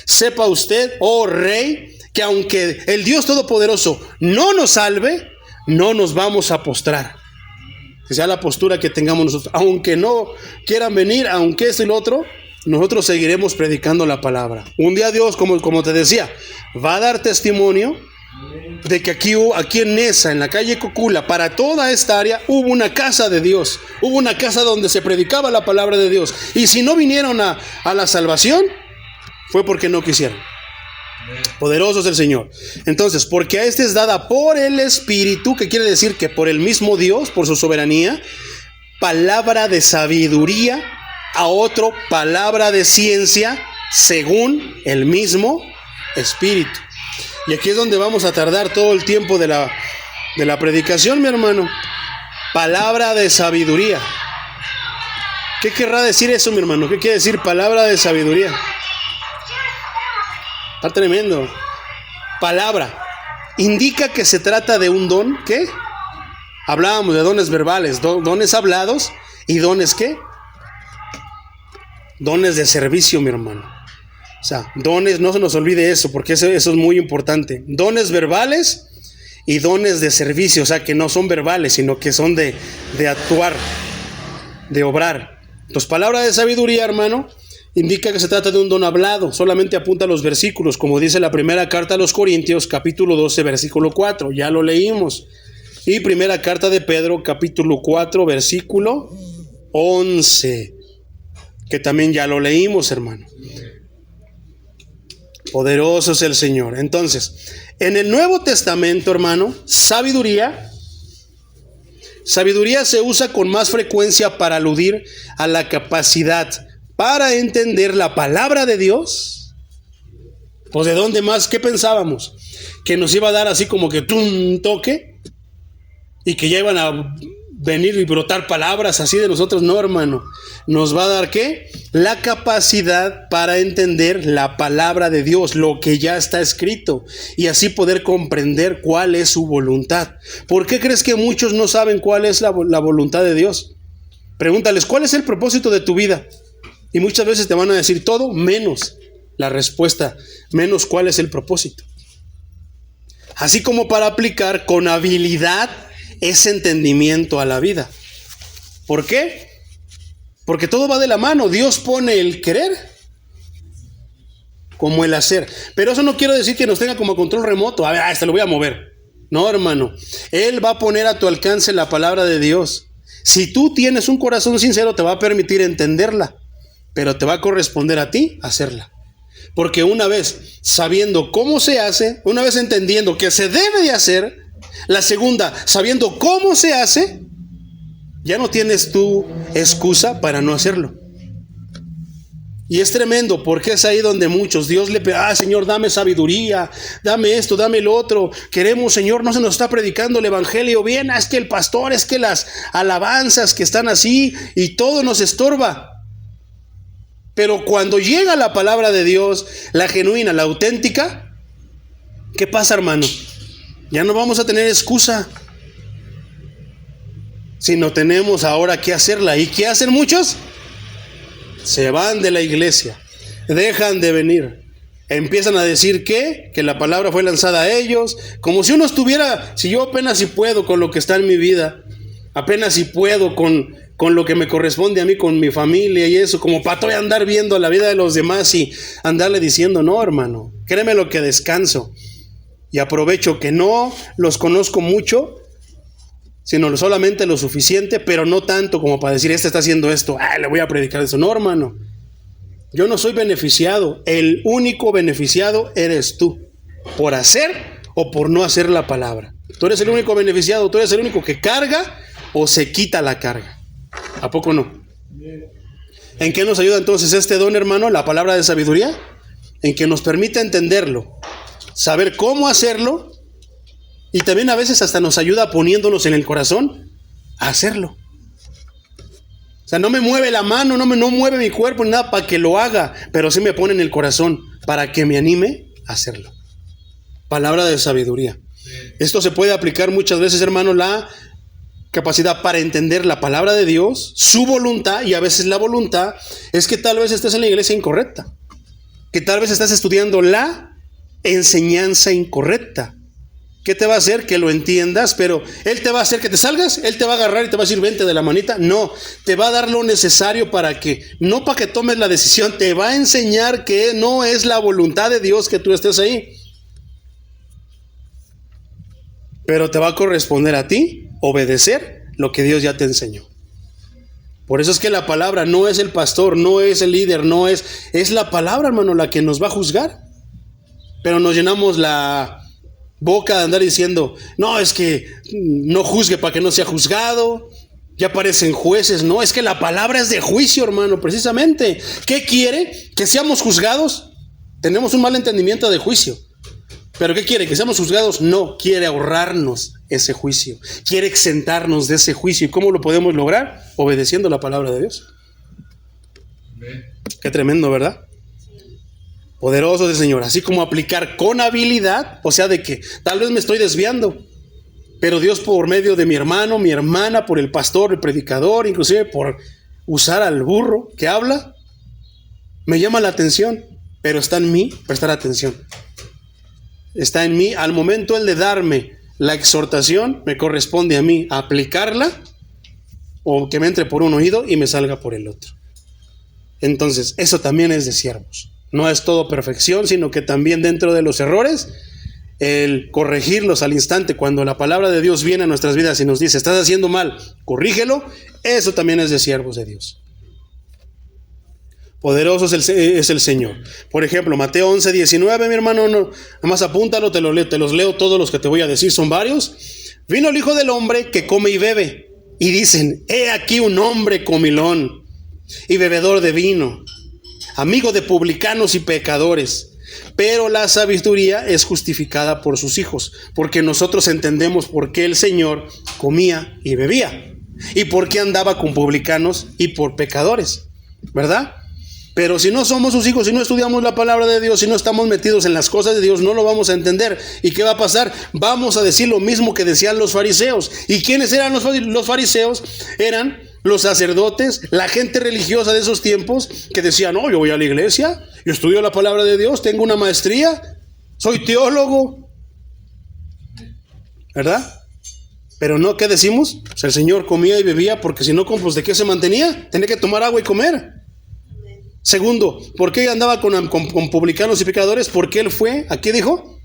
Sepa usted, oh Rey, que aunque el Dios Todopoderoso no nos salve, no nos vamos a postrar. Que sea la postura que tengamos nosotros. Aunque no quieran venir, aunque esto y lo otro, nosotros seguiremos predicando la palabra. Un día Dios, como te decía, va a dar testimonio de que aquí en Neza, en la calle Cocula, para toda esta área, hubo una casa de Dios. Hubo una casa donde se predicaba la palabra de Dios. Y si no vinieron a la salvación, fue porque no quisieron. Poderoso es el Señor. Entonces, porque a este es dada por el Espíritu, que quiere decir que por el mismo Dios, por su soberanía, palabra de sabiduría, a otro palabra de ciencia, según el mismo Espíritu. Y aquí es donde vamos a tardar todo el tiempo de la predicación, mi hermano. Palabra de sabiduría. ¿Qué querrá decir eso, mi hermano? ¿Qué quiere decir palabra de sabiduría? Está tremendo. Palabra. Indica que se trata de un don. ¿Qué? Hablábamos de dones verbales, dones hablados y dones ¿qué? Dones de servicio, mi hermano. O sea, dones, no se nos olvide eso, porque eso es muy importante. Dones verbales y dones de servicio, o sea, que no son verbales, sino que son de actuar, de obrar. Entonces, palabra de sabiduría, hermano, indica que se trata de un don hablado. Solamente apunta los versículos, como dice la primera carta a los Corintios, capítulo 12, versículo 4. Ya lo leímos. Y primera carta de Pedro, capítulo 4, versículo 11. Que también ya lo leímos, hermano. Poderoso es el Señor. Entonces, en el Nuevo Testamento, hermano, sabiduría se usa con más frecuencia para aludir a la capacidad para entender la palabra de Dios. Pues ¿de dónde más? ¿Qué pensábamos? Que nos iba a dar así como que un toque y que ya iban a venir y brotar palabras así de nosotros. No, hermano. Nos va a dar ¿qué? La capacidad para entender la palabra de Dios, lo que ya está escrito, y así poder comprender cuál es su voluntad. ¿Por qué crees que muchos no saben cuál es la voluntad de Dios? Pregúntales, ¿cuál es el propósito de tu vida? Y muchas veces te van a decir todo menos la respuesta, menos cuál es el propósito. Así como para aplicar con habilidad ese entendimiento a la vida. ¿Por qué? Porque todo va de la mano. Dios pone el querer como el hacer. Pero eso no quiere decir que nos tenga como control remoto. A ver, lo voy a mover. No, hermano. Él va a poner a tu alcance la palabra de Dios. Si tú tienes un corazón sincero, te va a permitir entenderla, pero te va a corresponder a ti hacerla. Porque una vez sabiendo cómo se hace, una vez entendiendo que se debe de hacer, la segunda, sabiendo cómo se hace, ya no tienes tu excusa para no hacerlo. Y es tremendo, porque es ahí donde muchos, Dios le pide, Señor, dame sabiduría, dame esto, dame lo otro. Queremos, Señor, no se nos está predicando el evangelio bien, es que el pastor, es que las alabanzas que están así y todo nos estorba. Pero cuando llega la palabra de Dios, la genuina, la auténtica, ¿qué pasa, hermano? Ya no vamos a tener excusa, sino tenemos ahora que hacerla. ¿Y qué hacen muchos? Se van de la iglesia, dejan de venir, empiezan a decir que la palabra fue lanzada a ellos, como si uno estuviera, si yo apenas si puedo con lo que está en mi vida, apenas si puedo con lo que me corresponde a mí, con mi familia y eso, como para todavía andar viendo la vida de los demás y andarle diciendo, no, hermano, créeme lo que descanso y aprovecho que no los conozco mucho, sino solamente lo suficiente, pero no tanto como para decir, este está haciendo esto, le voy a predicar eso. No, hermano, yo no soy beneficiado, el único beneficiado eres tú, por hacer o por no hacer la palabra. Tú eres el único beneficiado, tú eres el único que carga o se quita la carga. ¿A poco no? ¿En qué nos ayuda entonces este don, hermano? La palabra de sabiduría, en que nos permite entenderlo, saber cómo hacerlo, y también a veces hasta nos ayuda poniéndonos en el corazón a hacerlo. O sea, no me mueve la mano, no mueve mi cuerpo ni nada para que lo haga, pero sí me pone en el corazón para que me anime a hacerlo. Palabra de sabiduría. Esto se puede aplicar muchas veces, hermano, la capacidad para entender la palabra de Dios, su voluntad, y a veces la voluntad es que tal vez estés en la iglesia incorrecta, que tal vez estás estudiando la enseñanza incorrecta. ¿Qué te va a hacer? Que lo entiendas, pero Él te va a hacer que te salgas, Él te va a agarrar y te va a decir, vente de la manita. No, te va a dar lo necesario para que, no para que tomes la decisión, te va a enseñar que no es la voluntad de Dios que tú estés ahí. Pero te va a corresponder a ti obedecer lo que Dios ya te enseñó. Por eso es que la palabra no es el pastor, no es el líder, es la palabra, hermano, la que nos va a juzgar. Pero nos llenamos la boca de andar diciendo, no, es que no juzgue para que no sea juzgado, ya parecen jueces. No, es que la palabra es de juicio, hermano, precisamente. ¿Qué quiere? ¿Que seamos juzgados? Tenemos un mal entendimiento de juicio. ¿Pero qué quiere? ¿Que seamos juzgados? No, quiere ahorrarnos ese juicio, quiere exentarnos de ese juicio. ¿Y cómo lo podemos lograr? Obedeciendo la palabra de Dios. Qué tremendo, ¿verdad? Poderoso del Señor, así como aplicar con habilidad, o sea, de que tal vez me estoy desviando, pero Dios por medio de mi hermano, mi hermana, por el pastor, el predicador, inclusive por usar al burro que habla, me llama la atención, pero está en mí prestar atención. Está en mí, al momento el de darme la exhortación, me corresponde a mí aplicarla, o que me entre por un oído y me salga por el otro. Entonces, eso también es de siervos. No es todo perfección, sino que también dentro de los errores, el corregirlos al instante, cuando la palabra de Dios viene a nuestras vidas y nos dice, estás haciendo mal, corrígelo, eso también es de siervos de Dios. Poderoso es el Señor. Por ejemplo, Mateo 11:19, mi hermano, no, nada más apúntalo, te los leo todos los que te voy a decir, son varios. Vino el Hijo del Hombre que come y bebe, y dicen, he aquí un hombre comilón y bebedor de vino, amigo de publicanos y pecadores. Pero la sabiduría es justificada por sus hijos, porque nosotros entendemos por qué el Señor comía y bebía, y por qué andaba con publicanos y por pecadores, ¿verdad? Pero si no somos sus hijos, si no estudiamos la palabra de Dios, si no estamos metidos en las cosas de Dios, no lo vamos a entender. ¿Y qué va a pasar? Vamos a decir lo mismo que decían los fariseos. ¿Y quiénes eran los fariseos? Eran los sacerdotes, la gente religiosa de esos tiempos que decían, no, yo voy a la iglesia, yo estudio la palabra de Dios, tengo una maestría, soy teólogo, ¿verdad? Pero no, ¿qué decimos? Pues el Señor comía y bebía, porque si no, pues ¿de qué se mantenía? Tenía que tomar agua y comer. Segundo, ¿por qué andaba con publicanos y pecadores? Porque él fue, ¿a qué dijo?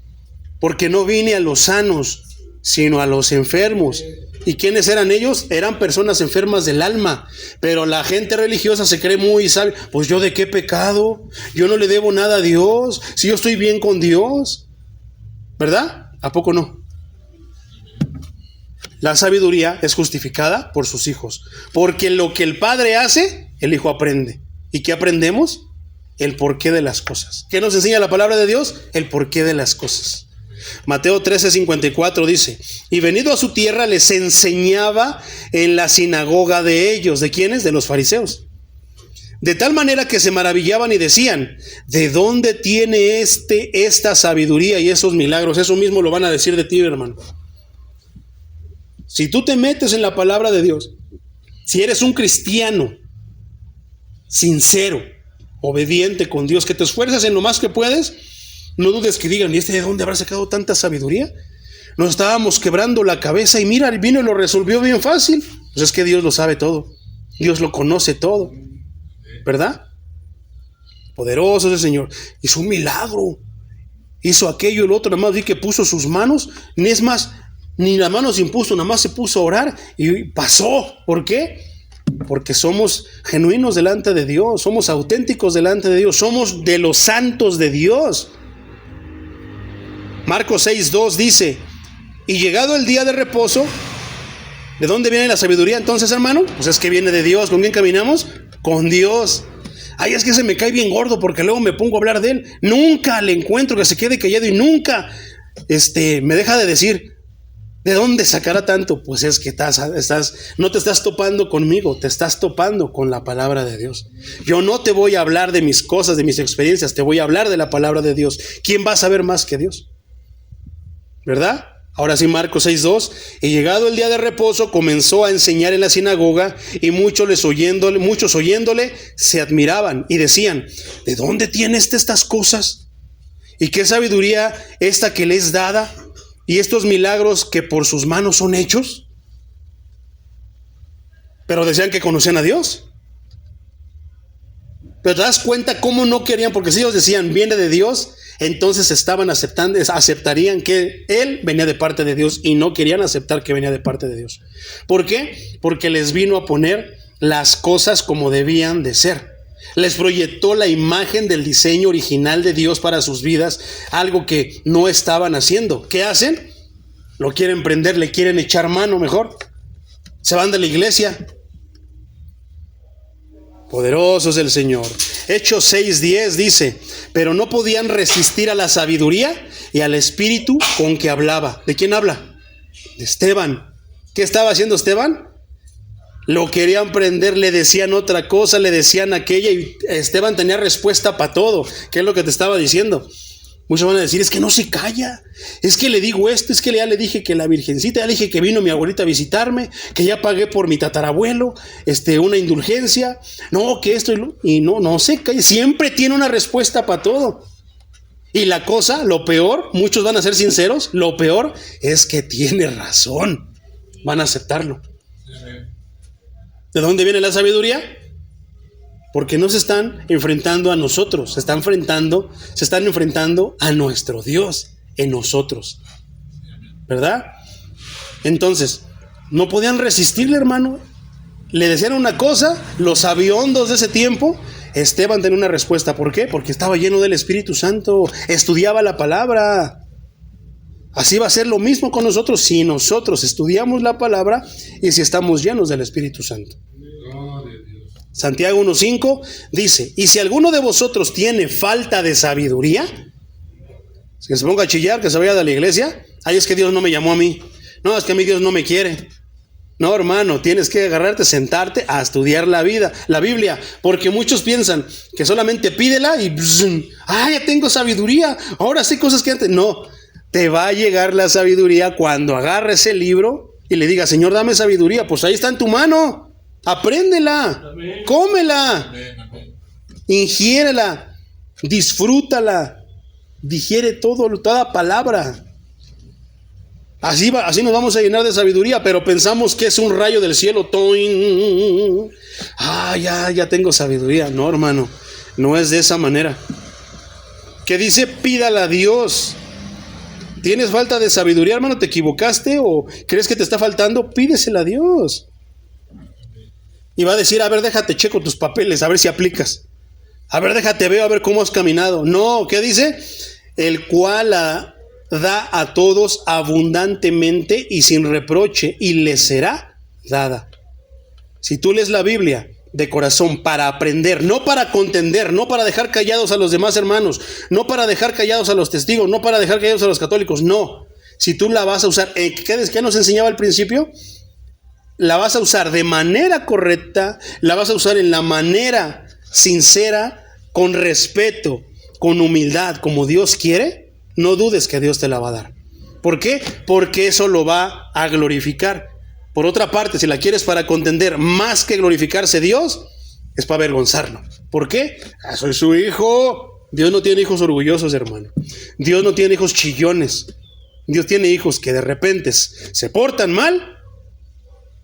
Porque no vine a los sanos, sino a los enfermos. ¿Y quiénes eran ellos? Eran personas enfermas del alma. Pero la gente religiosa se cree muy sabia. Pues yo, ¿de qué pecado? Yo no le debo nada a Dios, si yo estoy bien con Dios, ¿verdad? ¿A poco no? La sabiduría es justificada por sus hijos, porque lo que el padre hace, el hijo aprende. ¿Y qué aprendemos? El porqué de las cosas. ¿Qué nos enseña la palabra de Dios? El porqué de las cosas. Mateo 13:54 dice, y venido a su tierra les enseñaba en la sinagoga de ellos. ¿De quiénes? De los fariseos. De tal manera que se maravillaban y decían, ¿de dónde tiene esta sabiduría y esos milagros? Eso mismo lo van a decir de ti, hermano. Si tú te metes en la palabra de Dios, si eres un cristiano sincero, obediente con Dios, que te esfuerzas en lo más que puedes, no dudes que digan, ¿y de dónde habrá sacado tanta sabiduría? Nos estábamos quebrando la cabeza y mira, vino y lo resolvió bien fácil. Pues es que Dios lo sabe todo. Dios lo conoce todo. ¿Verdad? Poderoso es el Señor. Hizo un milagro. Hizo aquello y lo otro. Nada más vi que puso sus manos. Ni es más, ni las manos impuso. Nada más se puso a orar y pasó. ¿Por qué? Porque somos genuinos delante de Dios. Somos auténticos delante de Dios. Somos de los santos de Dios. Marcos 6:2 dice, y llegado el día de reposo, ¿de dónde viene la sabiduría entonces, hermano? Pues es que viene de Dios. ¿Con quién caminamos? Con Dios. Ay, es que se me cae bien gordo porque luego me pongo a hablar de él. Nunca le encuentro que se quede callado y nunca me deja de decir, ¿de dónde sacará tanto? Pues es que no te estás topando conmigo, te estás topando con la palabra de Dios. Yo no te voy a hablar de mis cosas, de mis experiencias, te voy a hablar de la palabra de Dios. ¿Quién va a saber más que Dios? ¿Verdad? Ahora sí, Marcos 6:2, y llegado el día de reposo comenzó a enseñar en la sinagoga y muchos oyéndole se admiraban y decían, ¿de dónde tiene estas cosas? ¿Y qué sabiduría esta que le es dada? ¿Y estos milagros que por sus manos son hechos? Pero decían que conocían a Dios. Pero te das cuenta cómo no querían, porque si ellos decían viene de Dios, entonces aceptarían que Él venía de parte de Dios y no querían aceptar que venía de parte de Dios. ¿Por qué? Porque les vino a poner las cosas como debían de ser. Les proyectó la imagen del diseño original de Dios para sus vidas, algo que no estaban haciendo. ¿Qué hacen? Lo quieren prender, le quieren echar mano mejor. Se van de la iglesia. Poderoso es el Señor. Hechos 6:10 dice, pero no podían resistir a la sabiduría y al espíritu con que hablaba. ¿De quién habla? De Esteban. ¿Qué estaba haciendo Esteban? Lo querían prender, le decían otra cosa, le decían aquella y Esteban tenía respuesta para todo. ¿Qué es lo que te estaba diciendo? Muchos van a decir, es que no se calla, es que le digo esto, es que ya le dije que la virgencita, ya le dije que vino mi abuelita a visitarme, que ya pagué por mi tatarabuelo, una indulgencia, no, que esto, y no se calla, siempre tiene una respuesta para todo. Y la cosa, lo peor, muchos van a ser sinceros, lo peor es que tiene razón, van a aceptarlo. ¿De dónde viene la sabiduría? Porque no se están enfrentando a nosotros, se están enfrentando a nuestro Dios en nosotros. ¿Verdad? Entonces, no podían resistirle, hermano. Le decían una cosa, los sabiondos de ese tiempo, Esteban tenía una respuesta. ¿Por qué? Porque estaba lleno del Espíritu Santo, estudiaba la palabra. Así va a ser lo mismo con nosotros si nosotros estudiamos la palabra y si estamos llenos del Espíritu Santo. Santiago 1:5 dice, y si alguno de vosotros tiene falta de sabiduría, que se ponga a chillar, que se vaya de la iglesia, ay, es que Dios no me llamó a mí, no, es que a mí Dios no me quiere. No, hermano, tienes que agarrarte, sentarte a estudiar la Biblia, porque muchos piensan que solamente pídela y ya tengo sabiduría, ahora sé cosas que antes, no, te va a llegar la sabiduría cuando agarres el libro y le digas, Señor, dame sabiduría, pues ahí está en tu mano. Apréndela, amén. Cómela, amén. Ingiérela, disfrútala, digiere toda palabra. Así nos vamos a llenar de sabiduría, pero pensamos que es un rayo del cielo. Ya tengo sabiduría. No, hermano, no es de esa manera. ¿Qué dice? Pídala a Dios. ¿Tienes falta de sabiduría, hermano? ¿Te equivocaste o crees que te está faltando? Pídesela a Dios. Y va a decir, a ver, déjate, checo tus papeles, a ver si aplicas. A ver, déjate, veo, a ver cómo has caminado. No, ¿qué dice? El cual da a todos abundantemente y sin reproche, y les será dada. Si tú lees la Biblia de corazón para aprender, no para contender, no para dejar callados a los demás hermanos, no para dejar callados a los testigos, no para dejar callados a los católicos, no. Si tú la vas a usar, ¿qué nos enseñaba al principio? La vas a usar de manera correcta, la vas a usar en la manera sincera, con respeto, con humildad, como Dios quiere, no dudes que Dios te la va a dar. ¿Por qué? Porque eso lo va a glorificar. Por otra parte, si la quieres para contender, más que glorificarse Dios, es para avergonzarlo. ¿Por qué? Soy su hijo. Dios no tiene hijos orgullosos, hermano. Dios no tiene hijos chillones. Dios tiene hijos que de repente se portan mal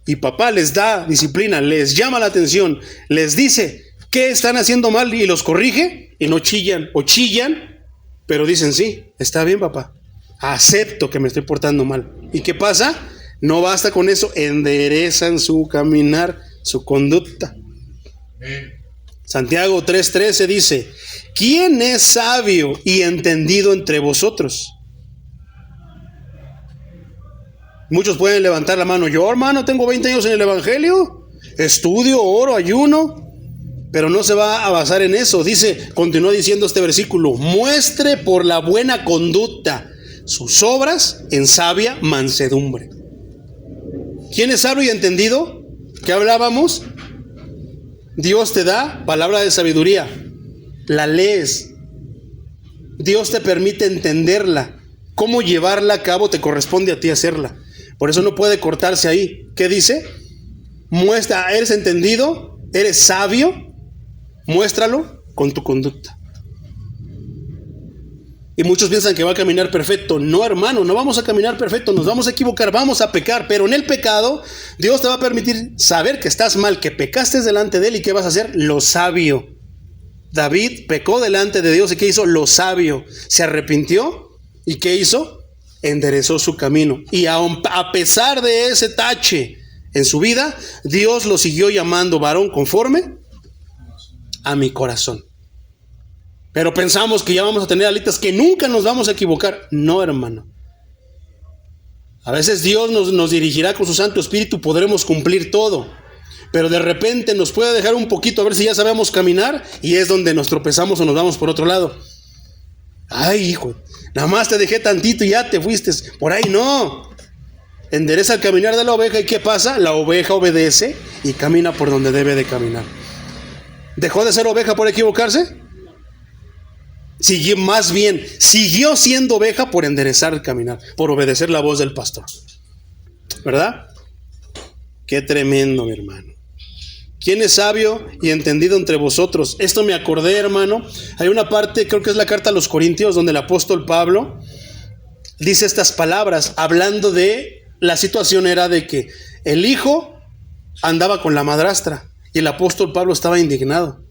y papá les da disciplina, les llama la atención, les dice qué están haciendo mal y los corrige y no chillan o chillan, pero dicen sí, está bien papá, acepto que me estoy portando mal. ¿Y qué pasa? No basta con eso, enderezan su caminar, su conducta. Santiago 3:13 dice: ¿quién es sabio y entendido entre vosotros? Muchos pueden levantar la mano. Yo, hermano, tengo 20 años en el evangelio, estudio, oro, ayuno, pero no se va a basar en eso. Dice, continúa diciendo este versículo: muestre por la buena conducta sus obras en sabia mansedumbre. ¿Quién es sabio y entendido? ¿Qué hablábamos? Dios te da palabra de sabiduría, la lees, Dios te permite entenderla, cómo llevarla a cabo te corresponde a ti hacerla. Por eso no puede cortarse ahí. ¿Qué dice? Muestra, eres entendido, eres sabio, muéstralo con tu conducta. Y muchos piensan que va a caminar perfecto. No, hermano, no vamos a caminar perfecto, nos vamos a equivocar, vamos a pecar, pero en el pecado Dios te va a permitir saber que estás mal, que pecaste delante de Él. ¿Y qué vas a hacer? Lo sabio. David pecó delante de Dios. ¿Y qué hizo? Lo sabio. Se arrepintió. ¿Y qué hizo? Enderezó su camino. Y a pesar de ese tache en su vida, Dios lo siguió llamando varón conforme a mi corazón. Pero pensamos que ya vamos a tener alitas, que nunca nos vamos a equivocar. No, hermano. A veces Dios nos dirigirá con su Santo Espíritu, podremos cumplir todo. Pero de repente nos puede dejar un poquito a ver si ya sabemos caminar, y es donde nos tropezamos o nos vamos por otro lado. Ay, hijo, nada más te dejé tantito y ya te fuiste. Por ahí no. Endereza el caminar de la oveja, ¿y qué pasa? La oveja obedece y camina por donde debe de caminar. ¿Dejó de ser oveja por equivocarse? Siguió siendo oveja por enderezar el caminar, por obedecer la voz del pastor. ¿Verdad? Qué tremendo, mi hermano. ¿Quién es sabio y entendido entre vosotros? Esto me acordé, hermano. Hay una parte, creo que es la carta a los Corintios, donde el apóstol Pablo dice estas palabras, hablando de la situación era de que el hijo andaba con la madrastra y el apóstol Pablo estaba indignado.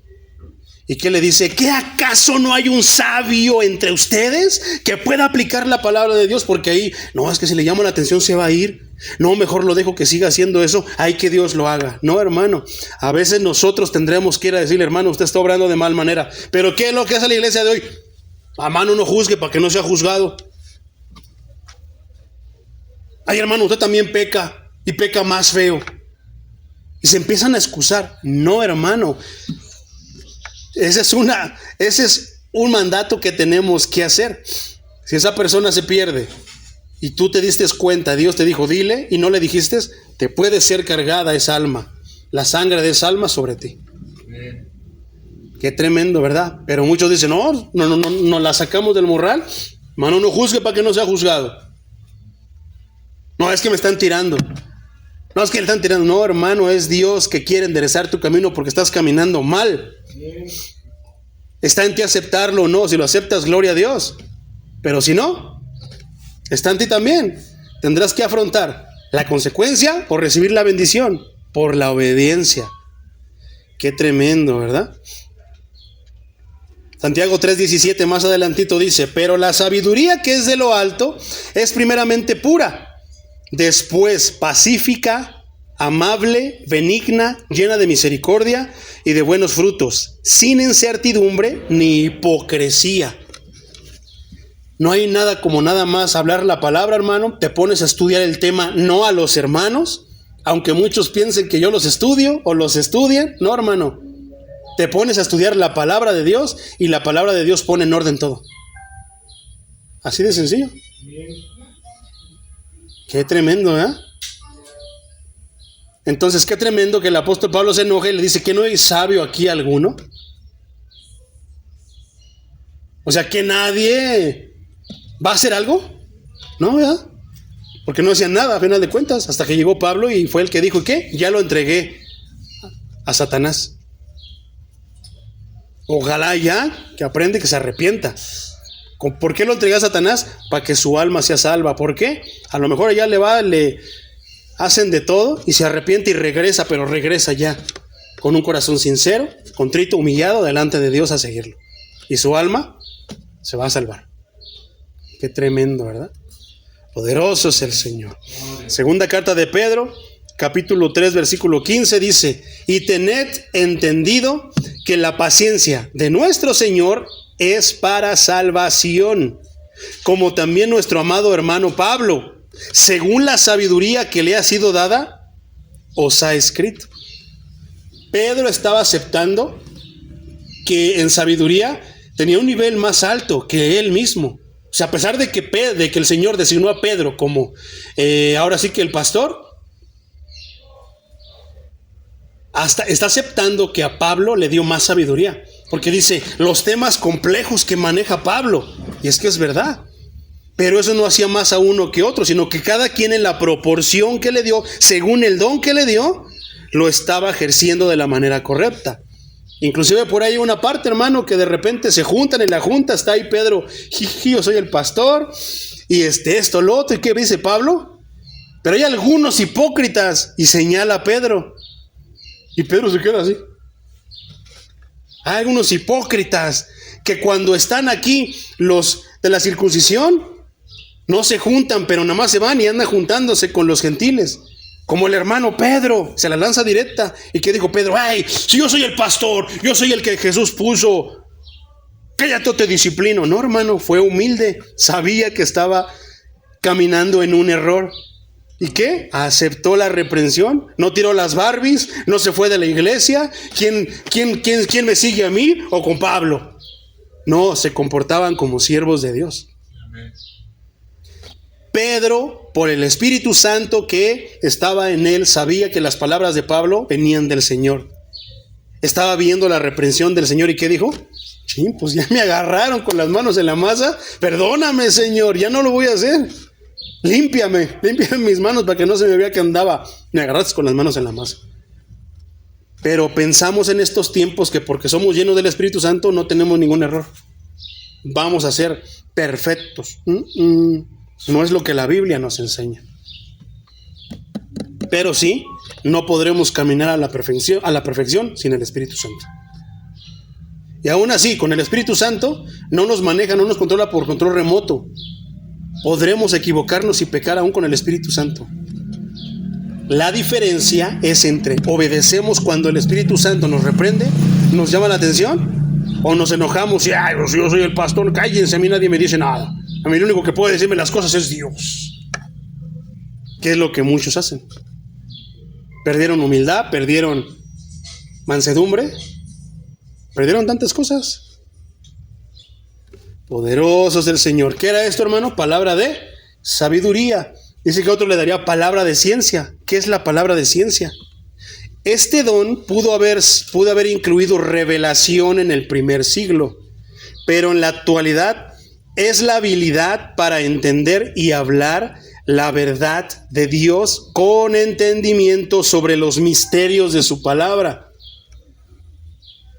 ¿Y qué le dice? ¿Qué acaso no hay un sabio entre ustedes que pueda aplicar la palabra de Dios? Porque ahí, no, es que si le llamo la atención se va a ir. No, mejor lo dejo que siga haciendo eso. Hay que Dios lo haga. No, hermano. A veces nosotros tendremos que ir a decirle, hermano, usted está obrando de mal manera. Pero ¿qué es lo que hace la iglesia de hoy? A mano no juzgue para que no sea juzgado. Ay, hermano, usted también peca y peca más feo. Y se empiezan a excusar. No, hermano. Ese es un mandato que tenemos que hacer. Si esa persona se pierde y tú te diste cuenta, Dios te dijo, dile, y no le dijiste, te puede ser cargada esa alma, la sangre de esa alma sobre ti. Qué tremendo, ¿verdad? Pero muchos dicen, no la sacamos del morral. Mano, no juzgue para que no sea juzgado. No, es que me están tirando. No, es que le están tirando. No, hermano, es Dios que quiere enderezar tu camino porque estás caminando mal. Está en ti aceptarlo o no. Si lo aceptas, gloria a Dios. Pero si no, está en ti también. Tendrás que afrontar la consecuencia o recibir la bendición por la obediencia. Qué tremendo, ¿verdad? Santiago 3:17 más adelantito dice, pero la sabiduría que es de lo alto es primeramente pura, después pacífica, amable, benigna, llena de misericordia y de buenos frutos, sin incertidumbre ni hipocresía. No hay nada como nada más hablar la palabra, hermano. Te pones a estudiar el tema, no a los hermanos, aunque muchos piensen que yo los estudio o los estudian. No, hermano. Te pones a estudiar la palabra de Dios y la palabra de Dios pone en orden todo. Así de sencillo. Qué tremendo, ¿eh? Entonces, qué tremendo que el apóstol Pablo se enoje y le dice que no hay sabio aquí alguno. O sea que nadie va a hacer algo. No, ¿verdad? Porque no hacían nada a final de cuentas, hasta que llegó Pablo y fue el que dijo, ¿qué? Ya lo entregué a Satanás. Ojalá ya que aprende, que se arrepienta. ¿Por qué lo entregué a Satanás? Para que su alma sea salva. ¿Por qué? A lo mejor allá le hacen de todo y se arrepiente y regresa, pero regresa ya con un corazón sincero, contrito, humillado delante de Dios a seguirlo. Y su alma se va a salvar. Qué tremendo, ¿verdad? Poderoso es el Señor. Segunda carta de Pedro, capítulo 3, versículo 15, dice: y tened entendido que la paciencia de nuestro Señor es para salvación, como también nuestro amado hermano Pablo, según la sabiduría que le ha sido dada, os ha escrito. Pedro estaba aceptando que en sabiduría tenía un nivel más alto que él mismo. O sea, a pesar de que el Señor designó a Pedro como ahora sí que el pastor, hasta está aceptando que a Pablo le dio más sabiduría, porque dice los temas complejos que maneja Pablo, y es que es verdad, pero eso no hacía más a uno que otro, sino que cada quien en la proporción que le dio, según el don que le dio, lo estaba ejerciendo de la manera correcta. Inclusive por ahí hay una parte, hermano, que de repente se juntan en la junta, está ahí Pedro, yo soy el pastor, y esto, lo otro, ¿y qué dice Pablo? Pero hay algunos hipócritas, y señala a Pedro, y Pedro se queda así. Hay algunos hipócritas que cuando están aquí los de la circuncisión no se juntan, pero nada más se van y andan juntándose con los gentiles. Como el hermano Pedro, se la lanza directa. ¿Y qué dijo Pedro? Ay, si yo soy el pastor, yo soy el que Jesús puso, cállate o te disciplino. No, hermano, fue humilde, sabía que estaba caminando en un error. ¿Y qué? Aceptó la reprensión, no tiró las Barbies, no se fue de la iglesia. ¿Quién me sigue a mí o con Pablo? No, se comportaban como siervos de Dios. Amén. Pedro, por el Espíritu Santo que estaba en él, sabía que las palabras de Pablo venían del Señor. Estaba viendo la reprensión del Señor y ¿qué dijo? Sí, pues ya me agarraron con las manos en la masa. Perdóname, Señor, ya no lo voy a hacer. Límpiame mis manos para que no se me vea que andaba. Me agarraste con las manos en la masa. Pero pensamos en estos tiempos que porque somos llenos del Espíritu Santo no tenemos ningún error. Vamos a ser perfectos. No es lo que la Biblia nos enseña. Pero sí, no podremos caminar a la perfección sin el Espíritu Santo. Y aún así, con el Espíritu Santo no nos maneja, no nos controla por control remoto. Podremos equivocarnos y pecar aún con el Espíritu Santo. La diferencia es entre obedecemos cuando el Espíritu Santo nos reprende, nos llama la atención, o nos enojamos y ay, pues yo soy el pastor, cállense, a mí nadie me dice nada. A mí lo único que puede decirme las cosas es Dios. ¿Qué es lo que muchos hacen? Perdieron humildad, perdieron mansedumbre, perdieron tantas cosas. Poderoso es el Señor. ¿Qué era esto, hermano? Palabra de sabiduría. Dice que otro le daría palabra de ciencia. ¿Qué es la palabra de ciencia? Este don pudo haber incluido revelación en el primer siglo, pero en la actualidad es la habilidad para entender y hablar la verdad de Dios con entendimiento sobre los misterios de su palabra,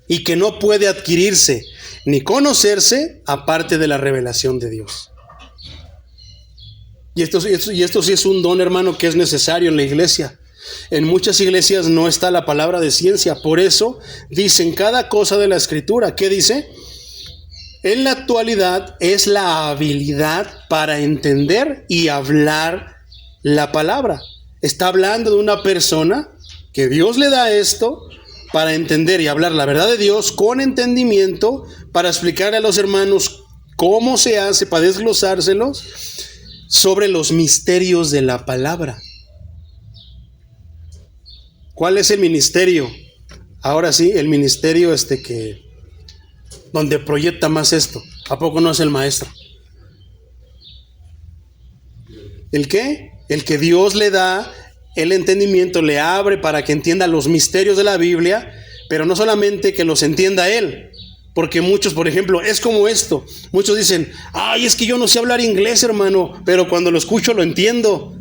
y que no puede adquirirse ni conocerse aparte de la revelación de Dios. Y esto sí es un don, hermano, que es necesario en la iglesia. En muchas iglesias no está la palabra de ciencia, por eso dicen cada cosa de la Escritura. ¿Qué dice? En la actualidad es la habilidad para entender y hablar la palabra. Está hablando de una persona que Dios le da esto para entender y hablar la verdad de Dios con entendimiento, para explicarle a los hermanos cómo se hace, para desglosárselos sobre los misterios de la palabra. ¿Cuál es el ministerio? Ahora sí, el ministerio donde proyecta más esto. ¿A poco no es el maestro? ¿El qué? El que Dios le da el entendimiento, le abre para que entienda los misterios de la Biblia, pero no solamente que los entienda él, Porque muchos, por ejemplo, es como esto. Muchos dicen, ay, es que yo no sé hablar inglés, hermano, pero cuando lo escucho lo entiendo.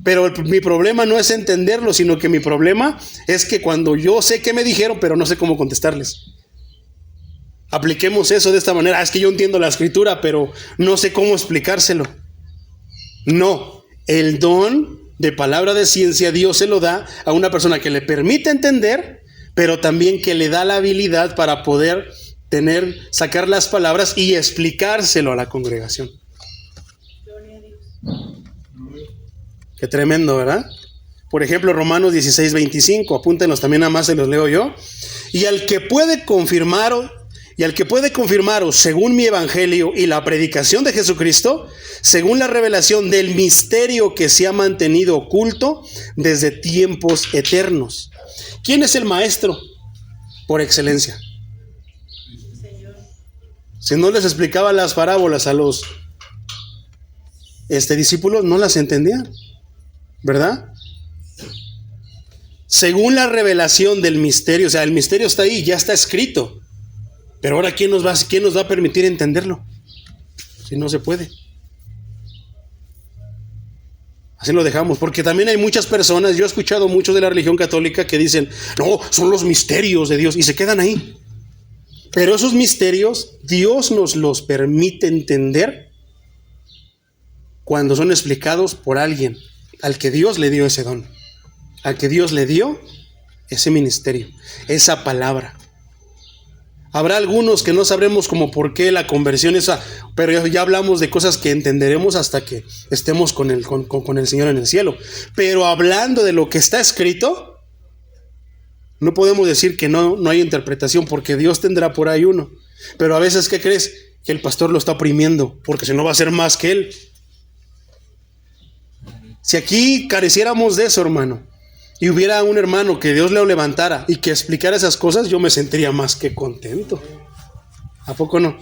Pero mi problema no es entenderlo, sino que mi problema es que cuando yo sé qué me dijeron, pero no sé cómo contestarles. Apliquemos eso de esta manera. Es que yo entiendo la escritura, pero no sé cómo explicárselo. No, el don de palabra de ciencia Dios se lo da a una persona que le permite entender, pero también que le da la habilidad para poder sacar las palabras y explicárselo a la congregación. Qué tremendo, ¿verdad? Por ejemplo, Romanos 16:25, apúntenlos también, nada más se los leo yo. Y al que puede confirmaros, según mi evangelio y la predicación de Jesucristo, según la revelación del misterio que se ha mantenido oculto desde tiempos eternos. ¿Quién es el maestro por excelencia? Si no les explicaba las parábolas a los discípulos, no las entendían, ¿verdad? Según la revelación del misterio, o sea, el misterio está ahí, ya está escrito. Pero ahora, ¿quién nos va a permitir entenderlo? Si no se puede. Así lo dejamos, porque también hay muchas personas, yo he escuchado muchos de la religión católica que dicen, no, son los misterios de Dios, y se quedan ahí. Pero esos misterios, Dios nos los permite entender cuando son explicados por alguien al que Dios le dio ese don, al que Dios le dio ese ministerio, esa palabra. Habrá algunos que no sabremos como por qué la conversión esa, pero ya hablamos de cosas que entenderemos hasta que estemos con el Señor en el cielo. Pero hablando de lo que está escrito, no podemos decir que no hay interpretación, porque Dios tendrá por ahí uno. Pero a veces, ¿qué crees? Que el pastor lo está oprimiendo, porque si no va a ser más que él. Si aquí careciéramos de eso, hermano, y hubiera un hermano que Dios le levantara y que explicara esas cosas, yo me sentiría más que contento. ¿A poco no?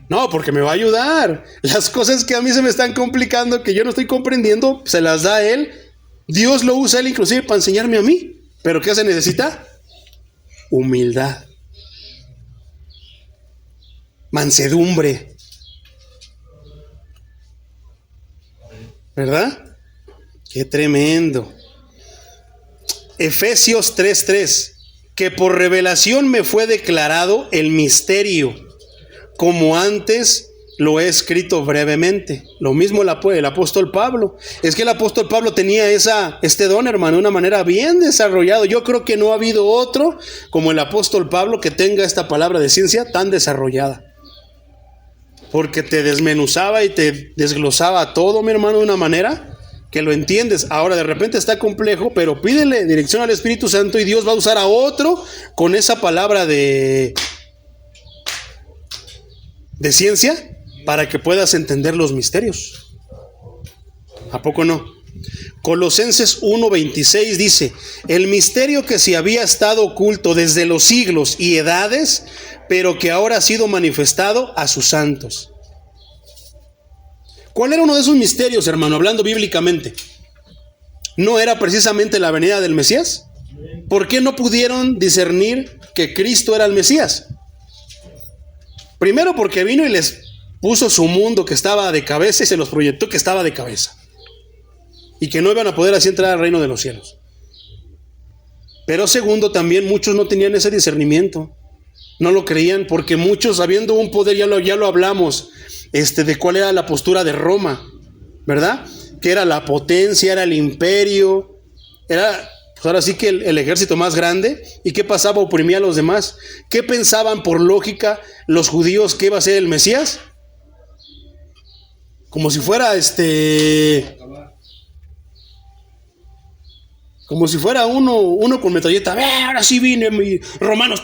No, porque me va a ayudar. Las cosas que a mí se me están complicando, que yo no estoy comprendiendo, se las da él. Dios lo usa él inclusive para enseñarme a mí. ¿Pero qué se necesita? Humildad. Mansedumbre. ¿Verdad? Qué tremendo. Efesios 3:3, que por revelación me fue declarado el misterio, como antes lo he escrito brevemente. Lo mismo el apóstol Pablo. Es que el apóstol Pablo tenía este don, hermano, de una manera bien desarrollado. Yo creo que no ha habido otro como el apóstol Pablo que tenga esta palabra de ciencia tan desarrollada. Porque te desmenuzaba y te desglosaba todo, mi hermano, de una manera que lo entiendes. Ahora de repente está complejo, pero pídele dirección al Espíritu Santo y Dios va a usar a otro con esa palabra de ciencia para que puedas entender los misterios. ¿A poco no? Colosenses 1:26 dice, el misterio que se había estado oculto desde los siglos y edades, pero que ahora ha sido manifestado a sus santos. ¿Cuál era uno de esos misterios, hermano, hablando bíblicamente? ¿No era precisamente la venida del Mesías? ¿Por qué no pudieron discernir que Cristo era el Mesías? Primero porque vino y les puso su mundo que estaba de cabeza y se los proyectó que estaba de cabeza. Y que no iban a poder así entrar al reino de los cielos. Pero segundo, también muchos no tenían ese discernimiento. No lo creían porque muchos, habiendo un poder, ya lo hablamos, de cuál era la postura de Roma, ¿verdad? Que era la potencia, era el imperio, era pues ahora sí que el ejército más grande. ¿Y qué pasaba? Oprimía a los demás. ¿Qué pensaban por lógica los judíos que iba a ser el Mesías? Como si fuera como si fuera uno con metralleta. Ahora sí vine, mi romanos.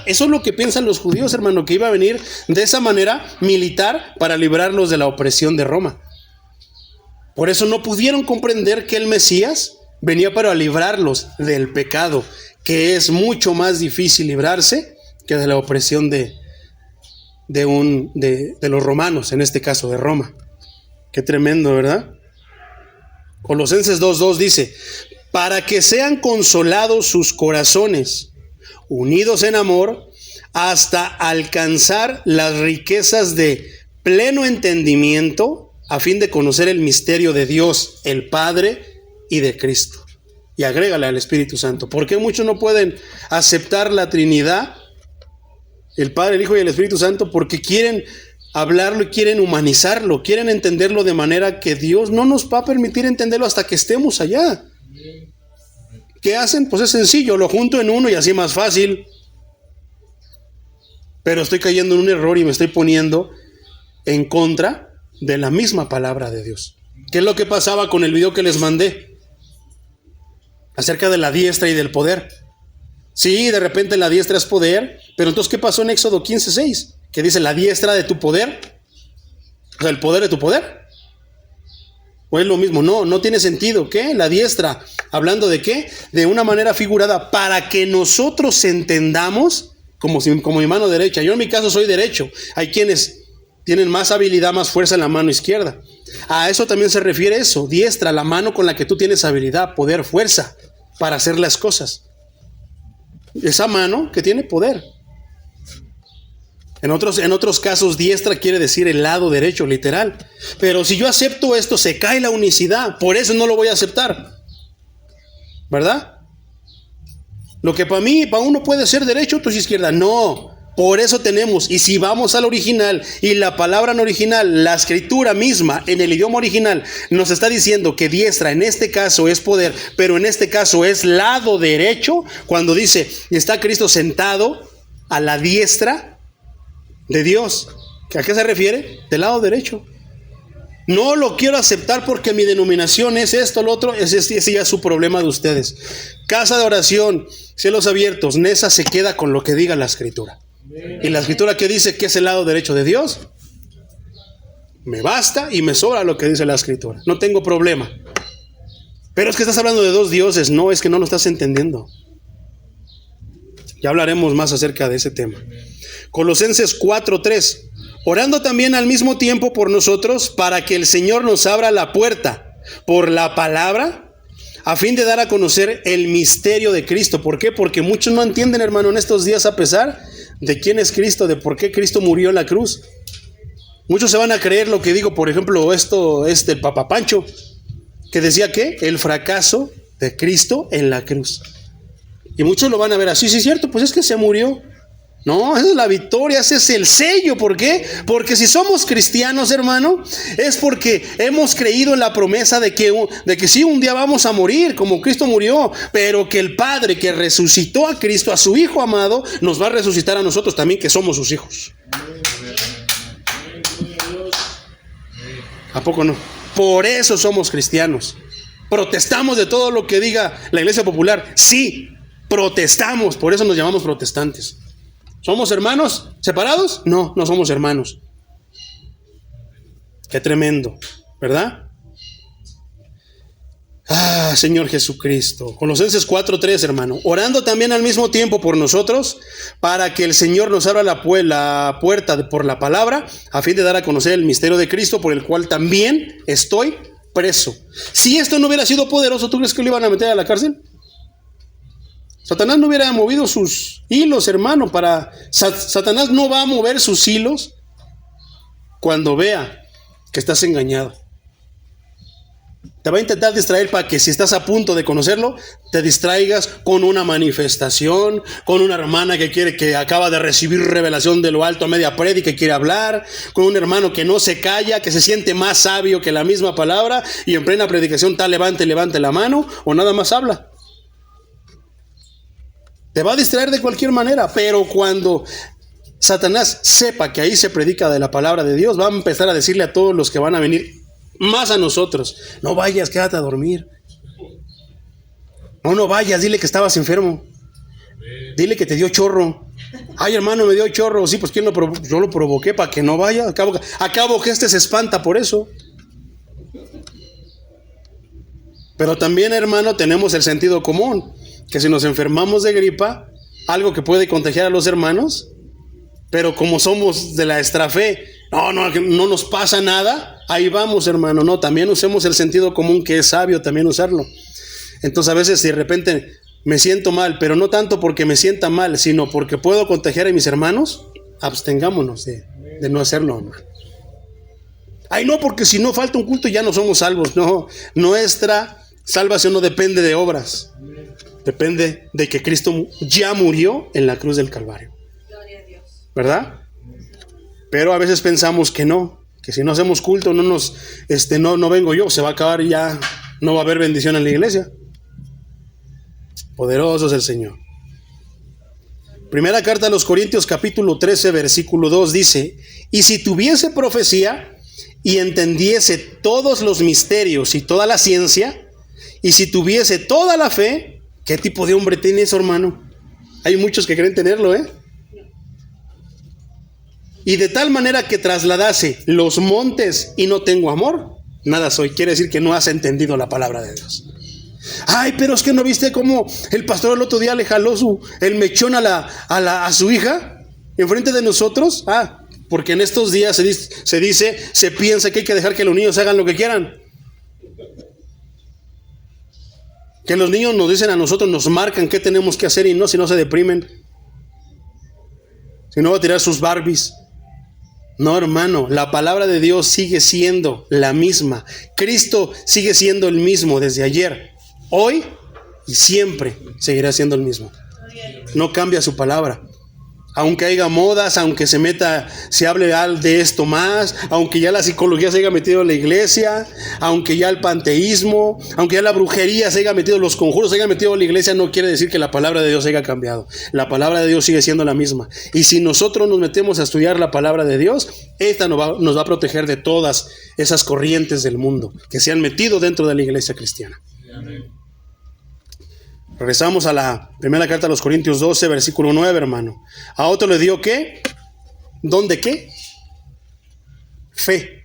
Eso es lo que piensan los judíos, hermano, que iba a venir de esa manera militar para librarlos de la opresión de Roma. Por eso no pudieron comprender que el Mesías venía para librarlos del pecado, que es mucho más difícil librarse que de la opresión de los romanos, en este caso de Roma. Qué tremendo, ¿verdad? Colosenses 2:2 dice, para que sean consolados sus corazones, unidos en amor, hasta alcanzar las riquezas de pleno entendimiento, a fin de conocer el misterio de Dios, el Padre, y de Cristo. Y agrégale al Espíritu Santo. ¿Por qué muchos no pueden aceptar la Trinidad, el Padre, el Hijo y el Espíritu Santo? Porque quieren hablarlo y quieren humanizarlo, quieren entenderlo de manera que Dios no nos va a permitir entenderlo hasta que estemos allá. ¿Qué hacen? Pues es sencillo, lo junto en uno y así más fácil. Pero estoy cayendo en un error y me estoy poniendo en contra de la misma palabra de Dios. ¿Qué es lo que pasaba con el video que les mandé acerca de la diestra y del poder? Sí, de repente la diestra es poder, pero entonces ¿qué pasó en Éxodo 15:6? Que dice la diestra de tu poder, o sea, el poder de tu poder. ¿O es lo mismo? No, no tiene sentido. ¿Qué? La diestra, ¿hablando de qué? De una manera figurada, para que nosotros entendamos, como mi mano derecha. Yo en mi caso soy derecho. Hay quienes tienen más habilidad, más fuerza en la mano izquierda. A eso también se refiere eso, diestra, la mano con la que tú tienes habilidad, poder, fuerza para hacer las cosas. Esa mano que tiene poder. En otros casos, diestra quiere decir el lado derecho, literal. Pero si yo acepto esto, se cae la unicidad. Por eso no lo voy a aceptar. ¿Verdad? Lo que para mí, para uno puede ser derecho, otro es izquierda. No. Por eso tenemos, y si vamos al original, y la palabra en original, la escritura misma, en el idioma original, nos está diciendo que diestra en este caso es poder, pero en este caso es lado derecho, cuando dice, está Cristo sentado a la diestra de Dios. ¿A qué se refiere? Del lado derecho. No lo quiero aceptar porque mi denominación es esto, lo otro, ese ya es su problema de ustedes. Casa de oración, cielos abiertos, Nesa se queda con lo que diga la escritura. Y la escritura que dice que es el lado derecho de Dios, me basta y me sobra lo que dice la escritura. No tengo problema. Pero es que estás hablando de dos dioses. No, es que no lo estás entendiendo. Ya hablaremos más acerca de ese tema. Colosenses 4:3. Orando también al mismo tiempo por nosotros, para que el Señor nos abra la puerta por la palabra, a fin de dar a conocer el misterio de Cristo. ¿Por qué? Porque muchos no entienden, hermano, en estos días, a pesar de quién es Cristo, de por qué Cristo murió en la cruz. Muchos se van a creer lo que digo, por ejemplo, el Papa Pancho, que decía que el fracaso de Cristo en la cruz. Y muchos lo van a ver así, sí es cierto, pues es que se murió. No, esa es la victoria, ese es el sello. ¿Por qué? Porque si somos cristianos, hermano, es porque hemos creído en la promesa de que sí, un día vamos a morir como Cristo murió, pero que el Padre que resucitó a Cristo, a su Hijo amado, nos va a resucitar a nosotros también, que somos sus hijos. ¿A poco no? Por eso somos cristianos. Protestamos de todo lo que diga la Iglesia Popular. Sí, protestamos, por eso nos llamamos protestantes. ¿Somos hermanos separados? No, no somos hermanos. Qué tremendo, ¿verdad? Ah, Señor Jesucristo. Colosenses 4:3, hermano. Orando también al mismo tiempo por nosotros, para que el Señor nos abra la puerta por la palabra, a fin de dar a conocer el misterio de Cristo, por el cual también estoy preso. Si esto no hubiera sido poderoso, ¿tú crees que lo iban a meter a la cárcel? Satanás no hubiera movido sus hilos, hermano. Satanás no va a mover sus hilos cuando vea que estás engañado. Te va a intentar distraer para que si estás a punto de conocerlo, te distraigas con una manifestación, con una hermana que acaba de recibir revelación de lo alto a media prédica y quiere hablar, con un hermano que no se calla, que se siente más sabio que la misma palabra y en plena predicación tal levante la mano o nada más habla. Te va a distraer de cualquier manera, pero cuando Satanás sepa que ahí se predica de la palabra de Dios, va a empezar a decirle a todos los que van a venir, más a nosotros, no vayas, quédate a dormir. No vayas, dile que estabas enfermo. Dile que te dio chorro. Ay, hermano, me dio chorro. Sí, pues ¿quién lo provocó? Yo lo provoqué para que no vaya. Acabo que se espanta por eso. Pero también, hermano, tenemos el sentido común, que si nos enfermamos de gripa, algo que puede contagiar a los hermanos, pero como somos de la extra fe, no nos pasa nada, ahí vamos, hermano. No, también usemos el sentido común, que es sabio también usarlo. Entonces a veces si de repente me siento mal, pero no tanto porque me sienta mal, sino porque puedo contagiar a mis hermanos, abstengámonos de no hacerlo, hermano. Ay, no, porque si no falta un culto ya no somos salvos. No, nuestra salvación no depende de obras. Depende de que Cristo ya murió en la cruz del Calvario. ¿Verdad? Pero a veces pensamos que no, que si no hacemos culto no vengo yo, se va a acabar y ya no va a haber bendición en la iglesia. Poderoso es el Señor. Primera carta a los Corintios, capítulo 13, versículo 2 dice: y si tuviese profecía y entendiese todos los misterios y toda la ciencia, y si tuviese toda la fe, ¿qué tipo de hombre tiene eso, hermano? Hay muchos que creen tenerlo, y de tal manera que trasladase los montes y no tengo amor, nada soy. Quiere decir que no has entendido la palabra de Dios. Ay, pero es que no viste cómo el pastor el otro día le jaló el mechón a su hija enfrente de nosotros. Porque en estos días se piensa que hay que dejar que los niños hagan lo que quieran. Que los niños nos dicen a nosotros, nos marcan qué tenemos que hacer y no, si no se deprimen. Si no va a tirar sus Barbies. No, hermano, la palabra de Dios sigue siendo la misma. Cristo sigue siendo el mismo desde ayer, hoy y siempre seguirá siendo el mismo. No cambia su palabra. Aunque haya modas, aunque se hable de esto más, aunque ya la psicología se haya metido en la iglesia, aunque ya el panteísmo, aunque ya la brujería se haya metido, los conjuros se hayan metido en la iglesia, no quiere decir que la palabra de Dios haya cambiado. La palabra de Dios sigue siendo la misma. Y si nosotros nos metemos a estudiar la palabra de Dios, esta nos va a proteger de todas esas corrientes del mundo que se han metido dentro de la iglesia cristiana. Amén. Regresamos a la primera carta a los Corintios 12, versículo 9, hermano. A otro le dio ¿qué? ¿Don de qué? Fe,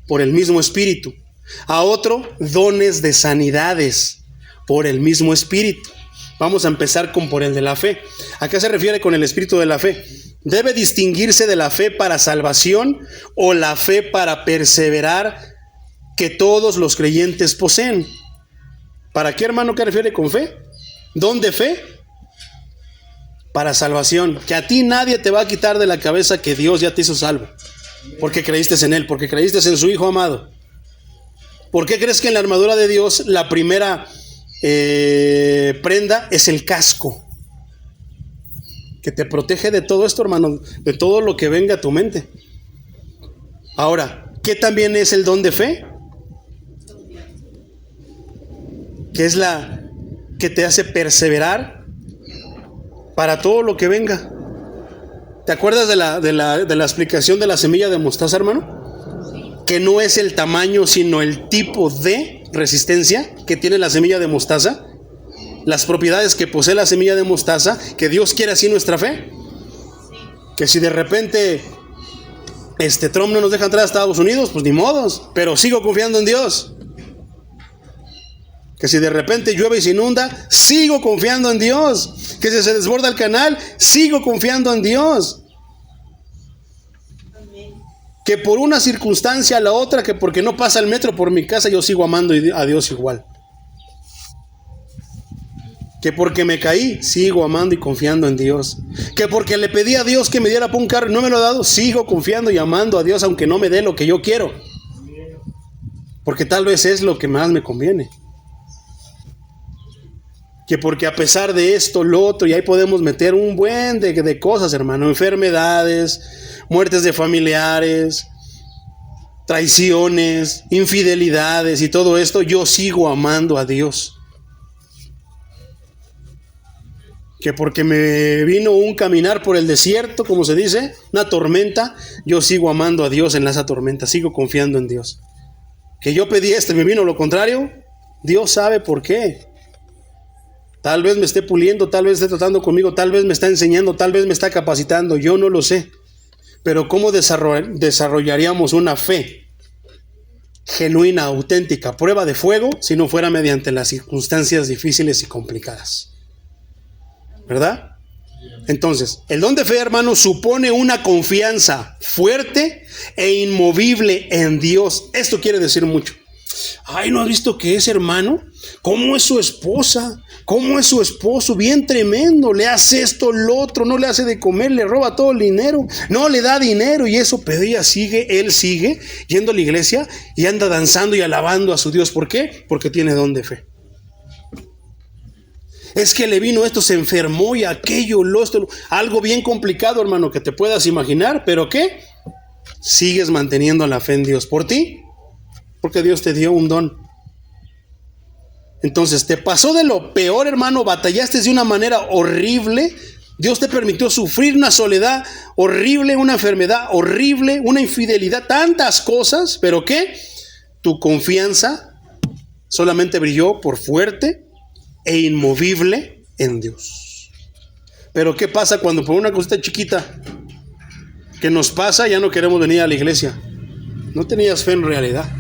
por el mismo Espíritu. A otro, dones de sanidades, por el mismo Espíritu. Vamos a empezar por el de la fe. ¿A qué se refiere con el Espíritu de la fe? ¿Debe distinguirse de la fe para salvación o la fe para perseverar que todos los creyentes poseen? ¿Para qué, hermano, qué refiere con fe? ¿Don de fe? Para salvación. Que a ti nadie te va a quitar de la cabeza que Dios ya te hizo salvo. Porque creíste en Él, porque creíste en su Hijo amado. ¿Por qué crees que en la armadura de Dios la primera prenda es el casco? Que te protege de todo esto, hermano, de todo lo que venga a tu mente. Ahora, ¿qué también es el don de fe? Que es la que te hace perseverar para todo lo que venga. ¿Te acuerdas de la explicación de la semilla de mostaza, hermano? Sí. Que no es el tamaño, sino el tipo de resistencia que tiene la semilla de mostaza. Las propiedades que posee la semilla de mostaza, que Dios quiere así nuestra fe. Sí. Que si de repente Trump no nos deja entrar a Estados Unidos, pues ni modos, pero sigo confiando en Dios. Que si de repente llueve y se inunda, sigo confiando en Dios. Que si se desborda el canal, sigo confiando en Dios. Amén. Que por una circunstancia a la otra, que porque no pasa el metro por mi casa, yo sigo amando a Dios igual. Que porque me caí, sigo amando y confiando en Dios. Que porque le pedí a Dios que me diera por un carro y no me lo ha dado, sigo confiando y amando a Dios aunque no me dé lo que yo quiero. Porque tal vez es lo que más me conviene. Que porque a pesar de esto, lo otro, y ahí podemos meter un buen de cosas, hermano. Enfermedades, muertes de familiares, traiciones, infidelidades y todo esto, yo sigo amando a Dios. Que porque me vino un caminar por el desierto, como se dice, una tormenta, yo sigo amando a Dios en esa tormenta, sigo confiando en Dios. Que yo pedí esto y me vino lo contrario, Dios sabe por qué. Tal vez me esté puliendo, tal vez esté tratando conmigo, tal vez me está enseñando, tal vez me está capacitando, yo no lo sé. Pero ¿cómo desarrollaríamos una fe genuina, auténtica, prueba de fuego, si no fuera mediante las circunstancias difíciles y complicadas? ¿Verdad? Entonces, el don de fe, hermano, supone una confianza fuerte e inmovible en Dios. Esto quiere decir mucho. Ay, ¿no has visto que es hermano? ¿Cómo es su esposa? ¿Cómo es su esposo? Bien tremendo, le hace esto, lo otro, no le hace de comer, le roba todo el dinero, no le da dinero y eso, pero él sigue yendo a la iglesia y anda danzando y alabando a su Dios. ¿Por qué? Porque tiene don de fe. Es que le vino esto, se enfermó y aquello, algo bien complicado, hermano, que te puedas imaginar, pero ¿qué? Sigues manteniendo la fe en Dios. ¿Por ti? Porque Dios te dio un don. Entonces, te pasó de lo peor, hermano, batallaste de una manera horrible. Dios te permitió sufrir una soledad horrible, una enfermedad horrible, una infidelidad, tantas cosas, pero ¿qué? Tu confianza solamente brilló por fuerte e inmovible en Dios. Pero ¿qué pasa cuando por una cosita chiquita que nos pasa ya no queremos venir a la iglesia? No tenías fe en realidad.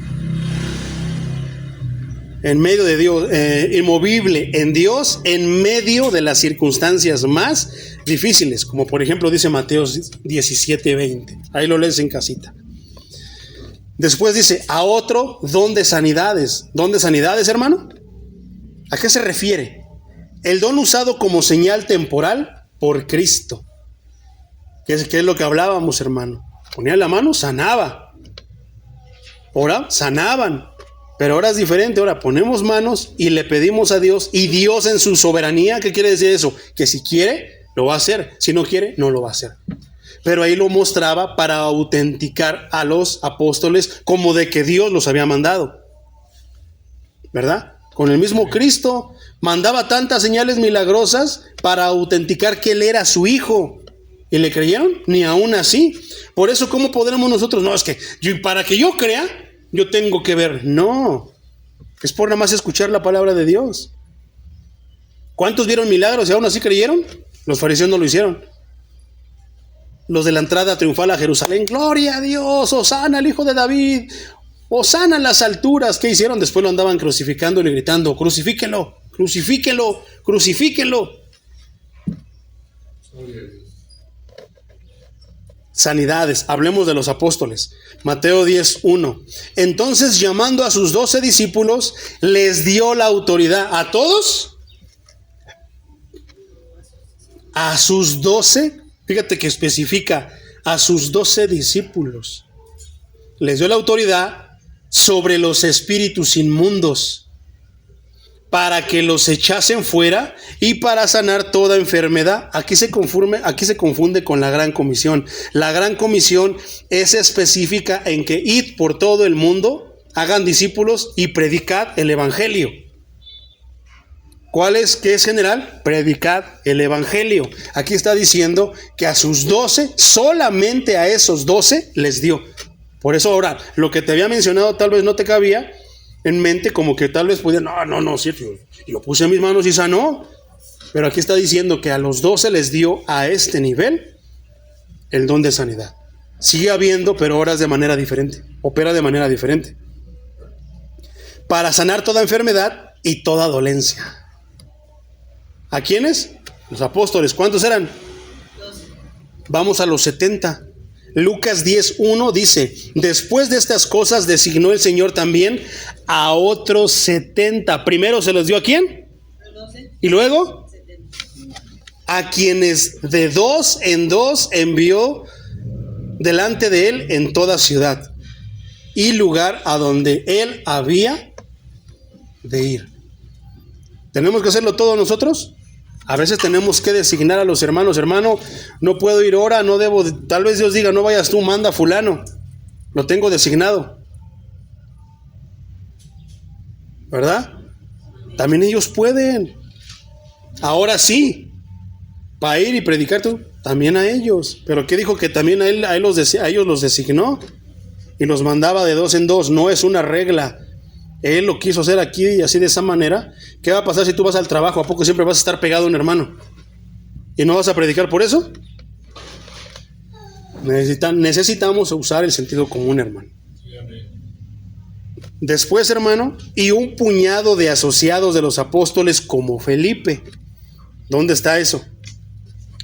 En medio de Dios, inmovible en Dios, en medio de las circunstancias más difíciles, como por ejemplo dice Mateo 17:20. Ahí lo lees en casita. Después dice, a otro don de sanidades. ¿Don de sanidades, hermano? ¿A qué se refiere? El don usado como señal temporal por Cristo. ¿Qué es lo que hablábamos, hermano? Ponía la mano, sanaba. Ahora sanaban. Pero ahora es diferente, ahora ponemos manos y le pedimos a Dios, y Dios en su soberanía, ¿qué quiere decir eso? Que si quiere, lo va a hacer, si no quiere, no lo va a hacer. Pero ahí lo mostraba para autenticar a los apóstoles como de que Dios los había mandado, ¿verdad? Con el mismo Cristo mandaba tantas señales milagrosas para autenticar que Él era su Hijo. ¿Y le creyeron? Ni aún así. Por eso, ¿cómo podremos nosotros? No, es que para que yo crea, yo tengo que ver. No, es por nada más escuchar la palabra de Dios. ¿Cuántos vieron milagros y aún así creyeron? Los fariseos no lo hicieron. Los de la entrada triunfal a Jerusalén, gloria a Dios, hosana al Hijo de David, hosana en las alturas. ¿Qué hicieron? Después lo andaban crucificando y gritando, crucifíquenlo, crucifíquenlo, crucifíquenlo. Sanidades, hablemos de los apóstoles. Mateo 10:1. Entonces, llamando a sus 12 discípulos, les dio la autoridad. ¿A todos? A sus 12, fíjate que especifica, a sus 12 discípulos. Les dio la autoridad sobre los espíritus inmundos, para que los echasen fuera y para sanar toda enfermedad. Aquí se confunde con la gran comisión. La gran comisión es específica en que id por todo el mundo, hagan discípulos y predicad el evangelio. ¿Cuál es? ¿Qué es general? Predicad el evangelio. Aquí está diciendo que a sus 12, solamente a esos 12 les dio. Por eso ahora, lo que te había mencionado tal vez no te cabía en mente, como que tal vez pudieran, no, sí, yo puse mis manos y sanó. Pero aquí está diciendo que a los 12 les dio a este nivel el don de sanidad. Sigue habiendo, pero ahora es de manera diferente, opera de manera diferente. Para sanar toda enfermedad y toda dolencia. ¿A quiénes? Los apóstoles. ¿Cuántos eran? 12. Vamos a los 70. Lucas 10:1 dice, después de estas cosas designó el Señor también a otros 70. Primero se los dio ¿a quién? A 12. Y luego 70. A quienes de 2 en 2 envió delante de él en toda ciudad y lugar a donde él había de ir. ¿Tenemos que hacerlo todos nosotros? A veces tenemos que designar a los hermanos, hermano, no puedo ir ahora, no debo, tal vez Dios diga, no vayas tú, manda a fulano, lo tengo designado, ¿verdad? También ellos pueden, ahora sí, para ir y predicar tú, también a ellos, pero ¿qué dijo? Que también a ellos los designó y los mandaba de 2 en 2, no es una regla. Él lo quiso hacer aquí y así de esa manera. ¿Qué va a pasar si tú vas al trabajo? ¿A poco siempre vas a estar pegado a un hermano? ¿Y no vas a predicar por eso? Necesitamos usar el sentido común, hermano. Después, hermano, y un puñado de asociados de los apóstoles como Felipe. ¿Dónde está eso?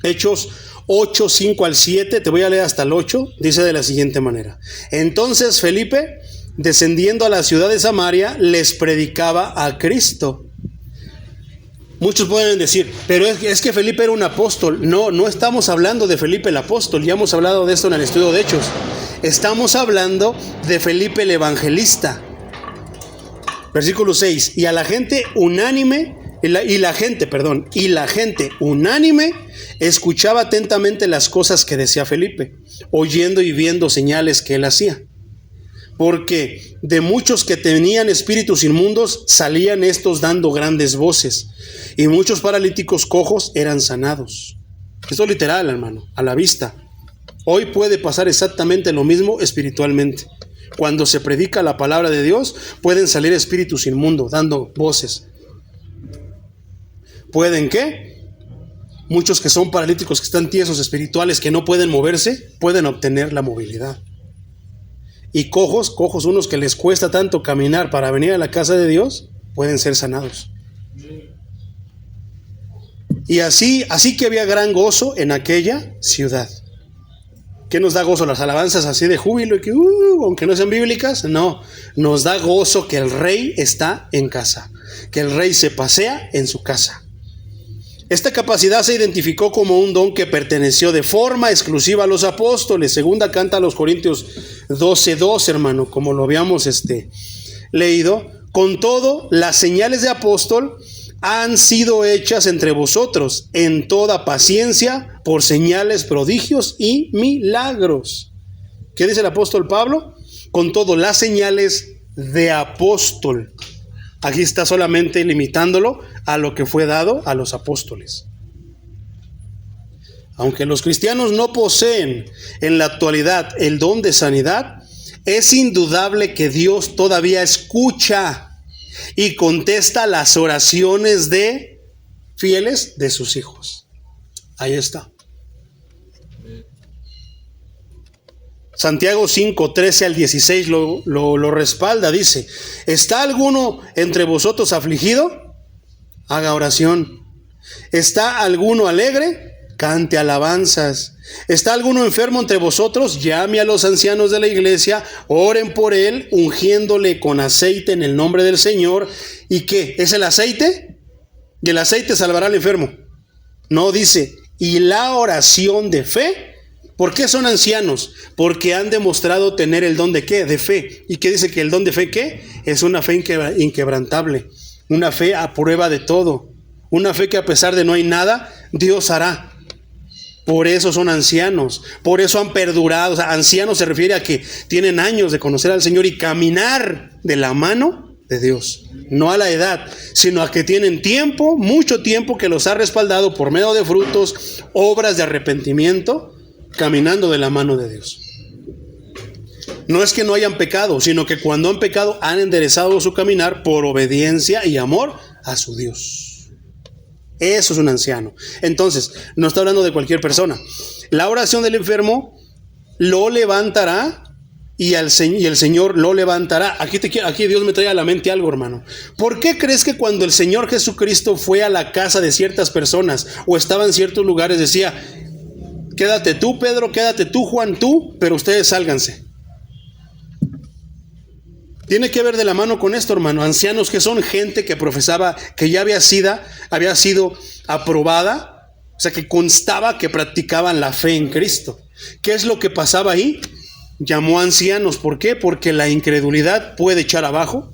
Hechos 8:5 al 7, te voy a leer hasta el 8, dice de la siguiente manera. Entonces Felipe, descendiendo a la ciudad de Samaria, les predicaba a Cristo. Muchos pueden decir, pero es que Felipe era un apóstol. No estamos hablando de Felipe el apóstol, ya hemos hablado de esto en el estudio de Hechos. Estamos hablando de Felipe el evangelista. Versículo 6, y la gente unánime escuchaba atentamente las cosas que decía Felipe, oyendo y viendo señales que él hacía. Porque de muchos que tenían espíritus inmundos salían estos dando grandes voces, y muchos paralíticos cojos eran sanados. Esto es literal, hermano, a la vista. Hoy puede pasar exactamente lo mismo espiritualmente. Cuando se predica la palabra de Dios, pueden salir espíritus inmundos dando voces. ¿Pueden qué? Muchos que son paralíticos, que están tiesos espirituales, que no pueden moverse, pueden obtener la movilidad. Y cojos, unos que les cuesta tanto caminar para venir a la casa de Dios, pueden ser sanados. Y así que había gran gozo en aquella ciudad. ¿Qué nos da gozo? Las alabanzas así de júbilo y que, aunque no sean bíblicas, no. Nos da gozo que el rey está en casa, que el rey se pasea en su casa. Esta capacidad se identificó como un don que perteneció de forma exclusiva a los apóstoles. Segunda carta a los Corintios 12:2, hermano, como lo habíamos leído. Con todo, las señales de apóstol han sido hechas entre vosotros en toda paciencia por señales, prodigios y milagros. ¿Qué dice el apóstol Pablo? Con todo, las señales de apóstol. Aquí está solamente limitándolo a lo que fue dado a los apóstoles. Aunque los cristianos no poseen en la actualidad el don de sanidad, es indudable que Dios todavía escucha y contesta las oraciones de fieles de sus hijos. Ahí está. Santiago 5, 13 al 16 lo respalda, dice: ¿está alguno entre vosotros afligido? Haga oración. ¿Está alguno alegre? Cante alabanzas. ¿Está alguno enfermo entre vosotros? Llame a los ancianos de la iglesia, oren por él, ungiéndole con aceite en el nombre del Señor. ¿Y qué? ¿Es el aceite? Y el aceite salvará al enfermo. No, dice, y la oración de fe. ¿Por qué son ancianos? Porque han demostrado tener el don de ¿qué? De fe. ¿Y qué dice que el don de fe qué? Es una fe inquebrantable, una fe a prueba de todo, una fe que a pesar de no hay nada, Dios hará. Por eso son ancianos, por eso han perdurado. O sea, ancianos se refiere a que tienen años de conocer al Señor y caminar de la mano de Dios. No a la edad, sino a que tienen tiempo, mucho tiempo que los ha respaldado por medio de frutos, obras de arrepentimiento, caminando de la mano de Dios. No es que no hayan pecado, sino que cuando han pecado han enderezado su caminar por obediencia y amor a su Dios. Eso es un anciano. Entonces, no está hablando de cualquier persona. La oración del enfermo lo levantará y el Señor lo levantará. Aquí Dios me trae a la mente algo, hermano. ¿Por qué crees que cuando el Señor Jesucristo fue a la casa de ciertas personas o estaba en ciertos lugares decía: quédate tú, Pedro, quédate tú, Juan, tú, pero ustedes sálganse? Tiene que ver de la mano con esto, hermano. Ancianos que son gente que profesaba que ya había sido aprobada, o sea, que constaba que practicaban la fe en Cristo. ¿Qué es lo que pasaba ahí? Llamó ancianos. ¿Por qué? Porque la incredulidad puede echar abajo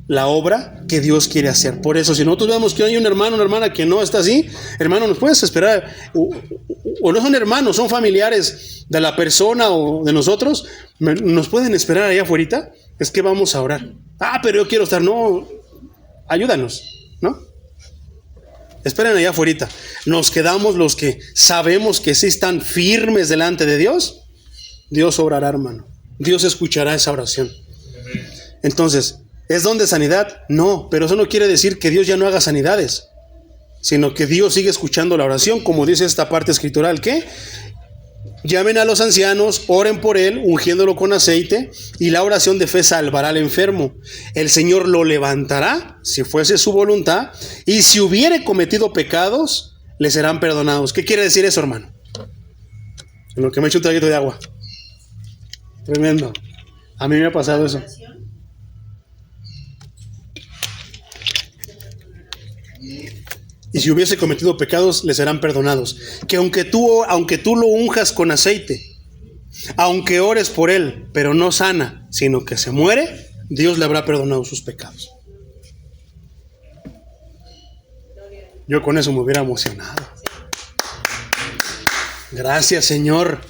la obra que Dios quiere hacer. Por eso, si nosotros vemos que hay un hermano, una hermana que no está así, hermano, nos puedes esperar, o no son hermanos, son familiares de la persona o de nosotros, nos pueden esperar allá afuera. Es que vamos a orar. Pero yo quiero estar. No, ayúdanos, ¿no? Esperen allá afuera. Nos quedamos los que sabemos que sí están firmes delante de Dios. Dios obrará, hermano. Dios escuchará esa oración. Entonces, ¿es don de sanidad? No, pero eso no quiere decir que Dios ya no haga sanidades, sino que Dios sigue escuchando la oración, como dice esta parte escritural, que llamen a los ancianos, oren por él, ungiéndolo con aceite, y la oración de fe salvará al enfermo. El Señor lo levantará, si fuese su voluntad, y si hubiere cometido pecados, le serán perdonados. ¿Qué quiere decir eso, hermano? En lo que me echo un traguito de agua. Tremendo. A mí me ha pasado eso. Y si hubiese cometido pecados, le serán perdonados. Que aunque tú lo unjas con aceite, aunque ores por él, pero no sana, sino que se muere, Dios le habrá perdonado sus pecados. Yo con eso me hubiera emocionado. Gracias, Señor,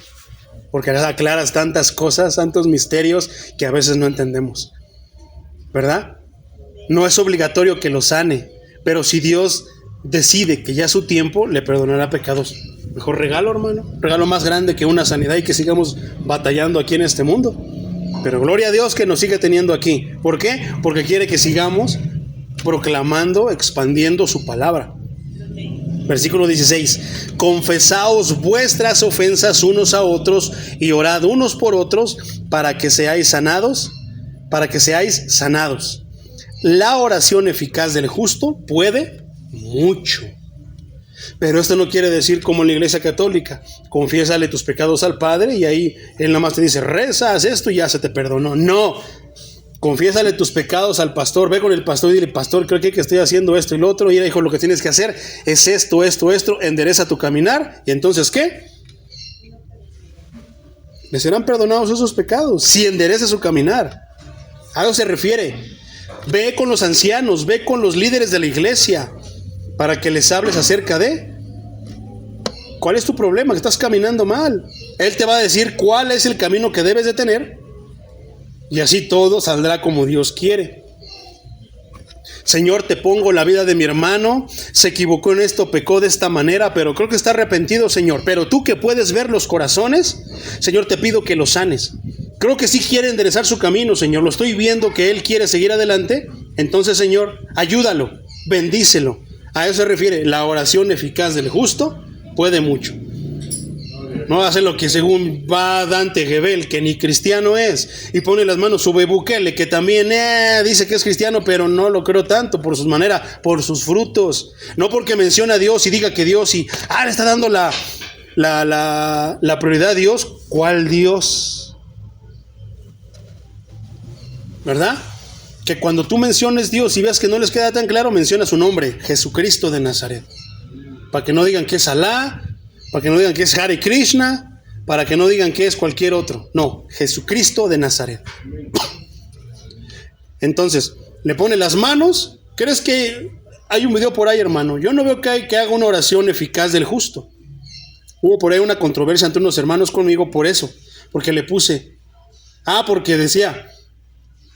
porque aclaras tantas cosas, tantos misterios que a veces no entendemos, ¿verdad? No es obligatorio que lo sane, pero si Dios decide que ya es su tiempo, le perdonará pecados. Mejor regalo, hermano, regalo más grande que una sanidad y que sigamos batallando aquí en este mundo. Pero gloria a Dios que nos sigue teniendo aquí. ¿Por qué? Porque quiere que sigamos proclamando, expandiendo su palabra. Versículo 16: confesaos vuestras ofensas unos a otros y orad unos por otros para que seáis sanados, La oración eficaz del justo puede mucho. Pero esto no quiere decir como en la iglesia católica, confiésale tus pecados al Padre y ahí él nada más te dice, reza, haz esto y ya se te perdonó. No, confiésale tus pecados al pastor, ve con el pastor y dile, pastor, creo que estoy haciendo esto y lo otro, y él dijo, lo que tienes que hacer es esto, endereza tu caminar, y entonces, ¿qué? Le serán perdonados esos pecados, si endereza su caminar. A eso se refiere. Ve con los ancianos, ve con los líderes de la iglesia, para que les hables acerca de cuál es tu problema, que estás caminando mal. Él te va a decir cuál es el camino que debes de tener, y así todo saldrá como Dios quiere. Señor, te pongo la vida de mi hermano, se equivocó en esto, pecó de esta manera, pero creo que está arrepentido, Señor. Pero tú que puedes ver los corazones, Señor, te pido que lo sanes. Creo que sí quiere enderezar su camino, Señor. Lo estoy viendo que él quiere seguir adelante. Entonces, Señor, ayúdalo, bendícelo. A eso se refiere, la oración eficaz del justo puede mucho. No hace lo que según va Dante Gebel, que ni cristiano es, y pone las manos sobre Bukele, que también dice que es cristiano, pero no lo creo tanto por sus maneras, por sus frutos. No porque menciona a Dios y diga que Dios y le está dando la prioridad a Dios. ¿Cuál Dios? ¿Verdad? Que cuando tú menciones Dios y veas que no les queda tan claro, menciona su nombre, Jesucristo de Nazaret. Para que no digan que es Alá, para que no digan que es Hare Krishna, para que no digan que es cualquier otro. No, Jesucristo de Nazaret. Entonces, le pone las manos. ¿Crees que hay un video por ahí, hermano? Yo no veo que haga una oración eficaz del justo. Hubo por ahí una controversia entre unos hermanos conmigo por eso, porque le puse, porque decía,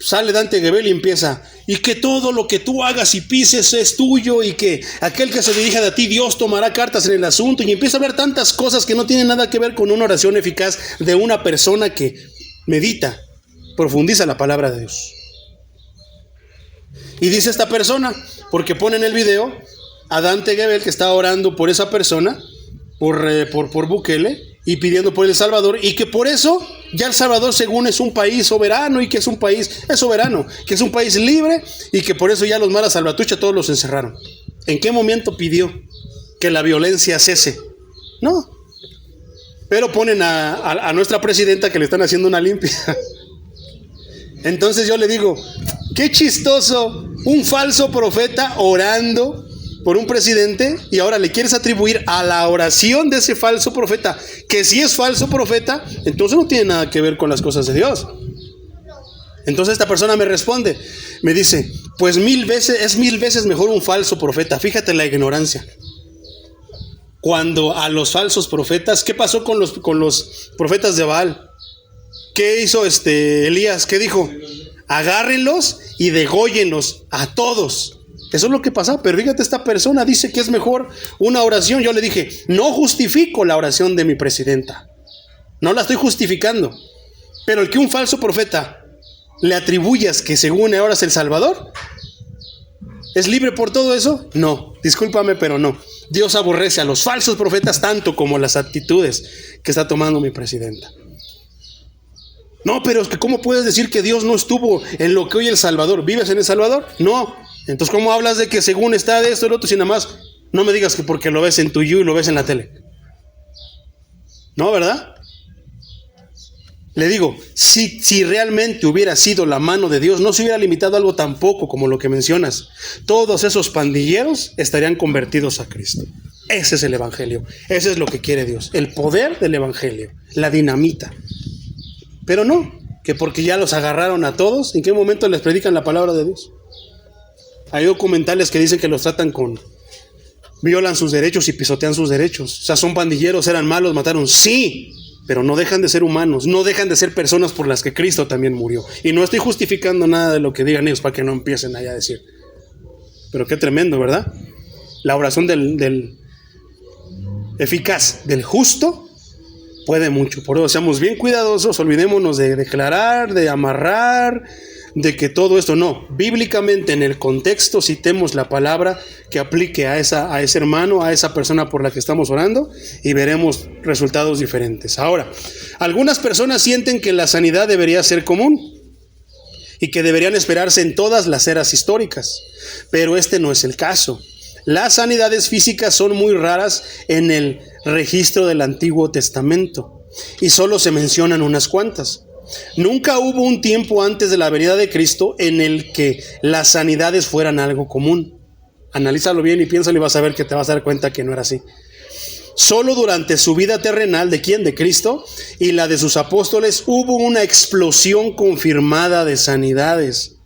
sale Dante Gebel y empieza, y que todo lo que tú hagas y pises es tuyo, y que aquel que se dirija de ti, Dios tomará cartas en el asunto, y empieza a hablar tantas cosas que no tienen nada que ver con una oración eficaz de una persona que medita, profundiza la palabra de Dios. Y dice esta persona, porque pone en el video a Dante Gebel que está orando por esa persona, por Bukele, y pidiendo por El Salvador, y que por eso ya El Salvador según es un país soberano, y que es un país soberano, que es un país libre, y que por eso ya los malas salvatrucha todos los encerraron. ¿En qué momento pidió que la violencia cese? No. Pero ponen a nuestra presidenta que le están haciendo una limpia. Entonces yo le digo, qué chistoso, un falso profeta orando por un presidente, y ahora le quieres atribuir a la oración de ese falso profeta, que si es falso profeta, entonces no tiene nada que ver con las cosas de Dios. Entonces esta persona me responde, me dice, pues mil veces mejor un falso profeta. Fíjate la ignorancia. Cuando a los falsos profetas, ¿qué pasó con los profetas de Baal? ¿Qué hizo Elías? ¿Qué dijo? Agárrenlos y dególlenlos a todos. Eso es lo que pasa, pero fíjate, esta persona dice que es mejor una oración. Yo le dije, no justifico la oración de mi presidenta, no la estoy justificando, pero el que un falso profeta le atribuyas que según ahora es el Salvador, ¿es libre por todo eso? No, discúlpame, pero no. Dios aborrece a los falsos profetas tanto como las actitudes que está tomando mi presidenta. No, pero es que ¿cómo puedes decir que Dios no estuvo en lo que hoy El Salvador? ¿Vives en El Salvador? No. Entonces, ¿cómo hablas de que según está de esto y lo otro? Si nada más, no me digas que porque lo ves en tu y lo ves en la tele. No, ¿verdad? Le digo, si realmente hubiera sido la mano de Dios, no se hubiera limitado a algo tan poco como lo que mencionas. Todos esos pandilleros estarían convertidos a Cristo. Ese es el evangelio. Ese es lo que quiere Dios. El poder del evangelio. La dinamita. Pero no, que porque ya los agarraron a todos, ¿en qué momento les predican la palabra de Dios? Hay documentales que dicen que los tratan violan sus derechos y pisotean sus derechos. O sea, son pandilleros, eran malos, mataron. Sí, pero no dejan de ser humanos, no dejan de ser personas por las que Cristo también murió. Y no estoy justificando nada de lo que digan ellos para que no empiecen allá a decir. Pero qué tremendo, ¿verdad? La oración del eficaz, del justo, puede mucho. Por eso seamos bien cuidadosos, olvidémonos de declarar, de amarrar, de que todo esto no. Bíblicamente, en el contexto, citemos la palabra que aplique a ese hermano, a esa persona por la que estamos orando, y veremos resultados diferentes. Ahora, algunas personas sienten que la sanidad debería ser común y que deberían esperarse en todas las eras históricas, pero este no es el caso. Las sanidades físicas son muy raras en el registro del Antiguo Testamento y solo se mencionan unas cuantas. Nunca hubo un tiempo antes de la venida de Cristo en el que las sanidades fueran algo común. Analízalo bien y piénsalo y vas a ver que te vas a dar cuenta que no era así. Solo durante su vida terrenal, ¿de quién? De Cristo, y la de sus apóstoles, hubo una explosión confirmada de sanidades.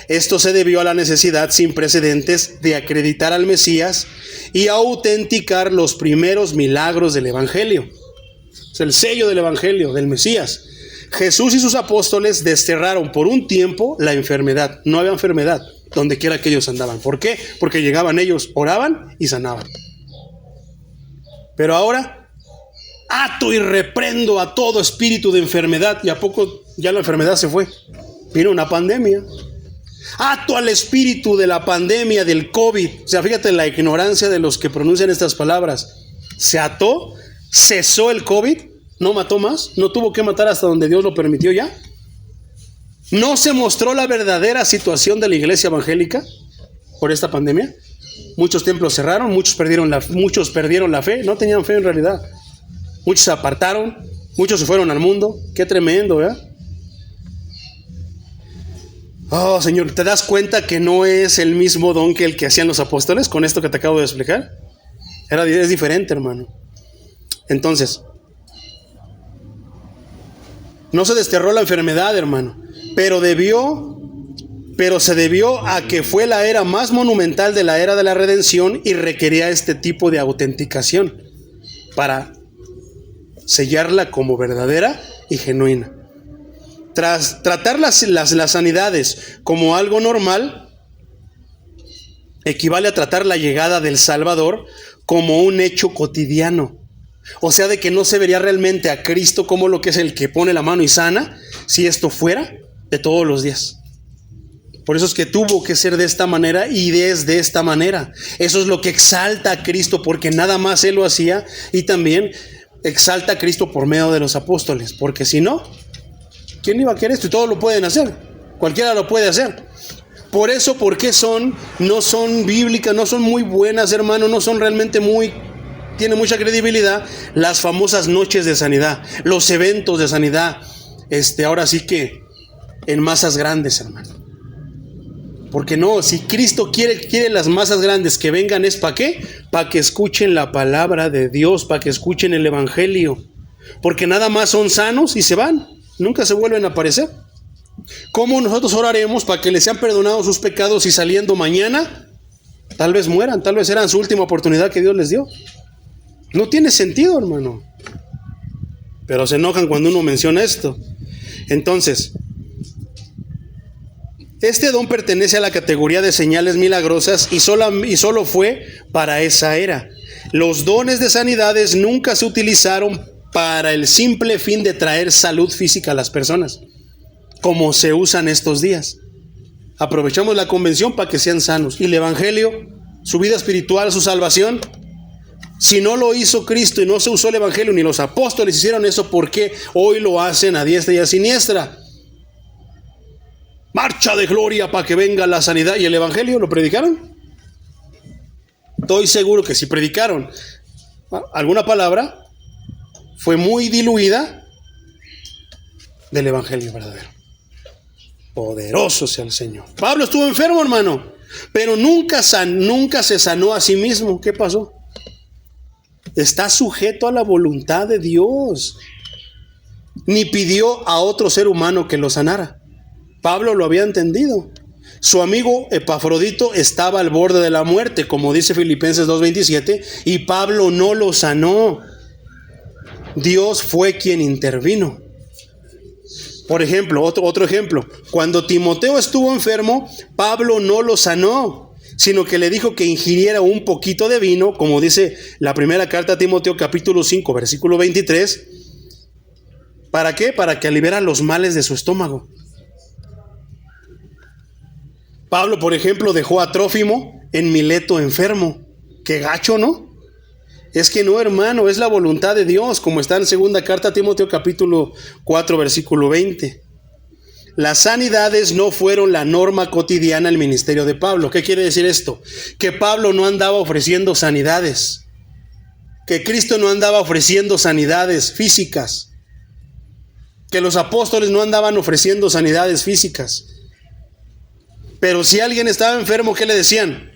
Esto se debió a la necesidad sin precedentes de acreditar al Mesías y autenticar los primeros milagros del Evangelio. Es el sello del Evangelio, del Mesías. Jesús y sus apóstoles desterraron por un tiempo la enfermedad. No había enfermedad donde quiera que ellos andaban. ¿Por qué? Porque llegaban ellos, oraban y sanaban. Pero ahora, ato y reprendo a todo espíritu de enfermedad. ¿Y a poco ya la enfermedad se fue? Vino una pandemia. Ato al espíritu de la pandemia del COVID. O sea, fíjate la ignorancia de los que pronuncian estas palabras. Se ató, cesó el COVID, no mató más, no tuvo que matar hasta donde Dios lo permitió ya. No se mostró la verdadera situación de la iglesia evangélica por esta pandemia. Muchos templos cerraron, muchos perdieron la fe, no tenían fe en realidad. Muchos se apartaron, muchos se fueron al mundo. Qué tremendo, ¿verdad? Oh, Señor, ¿te das cuenta que no es el mismo don que el que hacían los apóstoles con esto que te acabo de explicar? Es diferente, hermano. Entonces, no se desterró la enfermedad, hermano, pero se debió a que fue la era más monumental de la era de la redención y requería este tipo de autenticación para sellarla como verdadera y genuina. Tras tratar las sanidades como algo normal, equivale a tratar la llegada del Salvador como un hecho cotidiano. O sea, de que no se vería realmente a Cristo como lo que es el que pone la mano y sana, si esto fuera de todos los días. Por eso es que tuvo que ser de esta manera y desde esta manera. Eso es lo que exalta a Cristo, porque nada más Él lo hacía, y también exalta a Cristo por medio de los apóstoles, porque si no, ¿quién iba a querer esto? Y todos lo pueden hacer, cualquiera lo puede hacer. Por eso, porque no son bíblicas, no son muy buenas, hermano, no son realmente tiene mucha credibilidad las famosas noches de sanidad, los eventos de sanidad, ahora sí que en masas grandes, hermano. Porque no, si Cristo quiere las masas grandes que vengan, ¿es para qué? Para que escuchen la palabra de Dios, para que escuchen el evangelio. Porque nada más son sanos y se van, nunca se vuelven a aparecer. ¿Cómo nosotros oraremos para que les sean perdonados sus pecados y saliendo mañana tal vez mueran, tal vez eran su última oportunidad que Dios les dio? No tiene sentido, hermano. Pero se enojan cuando uno menciona esto. Entonces, este don pertenece a la categoría de señales milagrosas y solo fue para esa era. Los dones de sanidades nunca se utilizaron para el simple fin de traer salud física a las personas, como se usan estos días. Aprovechamos la convención para que sean sanos. Y el evangelio, su vida espiritual, su salvación, si no lo hizo Cristo y no se usó el evangelio, ni los apóstoles hicieron eso, ¿por qué hoy lo hacen a diestra y a siniestra? Marcha de gloria para que venga la sanidad. ¿Y el evangelio lo predicaron? Estoy seguro que si predicaron alguna palabra, fue muy diluida del evangelio verdadero. Poderoso sea el Señor. Pablo estuvo enfermo, hermano, pero nunca se sanó a sí mismo. ¿Qué pasó? Está sujeto a la voluntad de Dios. Ni pidió a otro ser humano que lo sanara. Pablo lo había entendido. Su amigo Epafrodito estaba al borde de la muerte, como dice Filipenses 2:27, y Pablo no lo sanó. Dios fue quien intervino. Por ejemplo, otro ejemplo, cuando Timoteo estuvo enfermo, Pablo no lo sanó, sino que le dijo que ingiriera un poquito de vino, como dice la primera carta a Timoteo, capítulo 5, versículo 23. ¿Para qué? Para que aliviara los males de su estómago. Pablo, por ejemplo, dejó a Trófimo en Mileto enfermo. Qué gacho, ¿no? Es que no, hermano, es la voluntad de Dios, como está en segunda carta a Timoteo capítulo 4, versículo 20. Las sanidades no fueron la norma cotidiana del ministerio de Pablo. ¿Qué quiere decir esto? Que Pablo no andaba ofreciendo sanidades, que Cristo no andaba ofreciendo sanidades físicas, que los apóstoles no andaban ofreciendo sanidades físicas. Pero si alguien estaba enfermo, ¿qué le decían?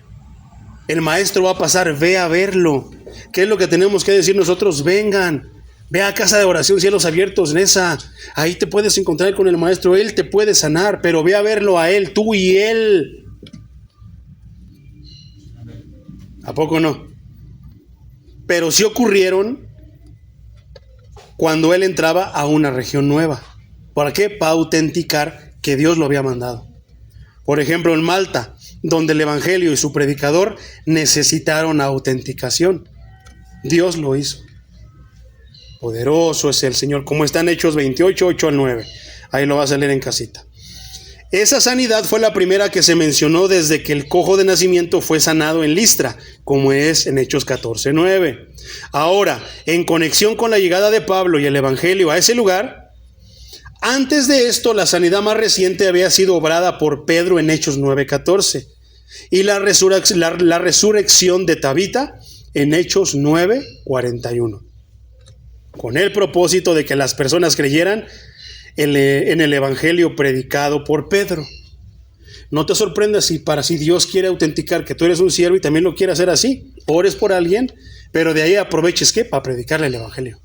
El maestro va a pasar, ve a verlo. ¿Qué es lo que tenemos que decir nosotros? Vengan, ve a casa de oración, cielos abiertos, Nesa. Ahí te puedes encontrar con el maestro, él te puede sanar, pero ve a verlo a él, tú y él. ¿A poco no? Pero sí ocurrieron cuando él entraba a una región nueva. ¿Para qué? Para autenticar que Dios lo había mandado. Por ejemplo, en Malta, donde el evangelio y su predicador necesitaron autenticación. Dios lo hizo. Poderoso es el Señor, como está en Hechos 28, 8 al 9. Ahí lo vas a leer en casita. Esa sanidad fue la primera que se mencionó desde que el cojo de nacimiento fue sanado en Listra, como es en Hechos 14, 9. Ahora, en conexión con la llegada de Pablo y el evangelio a ese lugar, antes de esto, la sanidad más reciente había sido obrada por Pedro en Hechos 9, 14. Y la resurrección de Tabita en Hechos 9, 41. Con el propósito de que las personas creyeran en el evangelio predicado por Pedro. No te sorprendas si Dios quiere autenticar que tú eres un siervo y también lo quiere hacer así. Ores por alguien, pero de ahí aproveches ¿qué? Para predicarle el evangelio.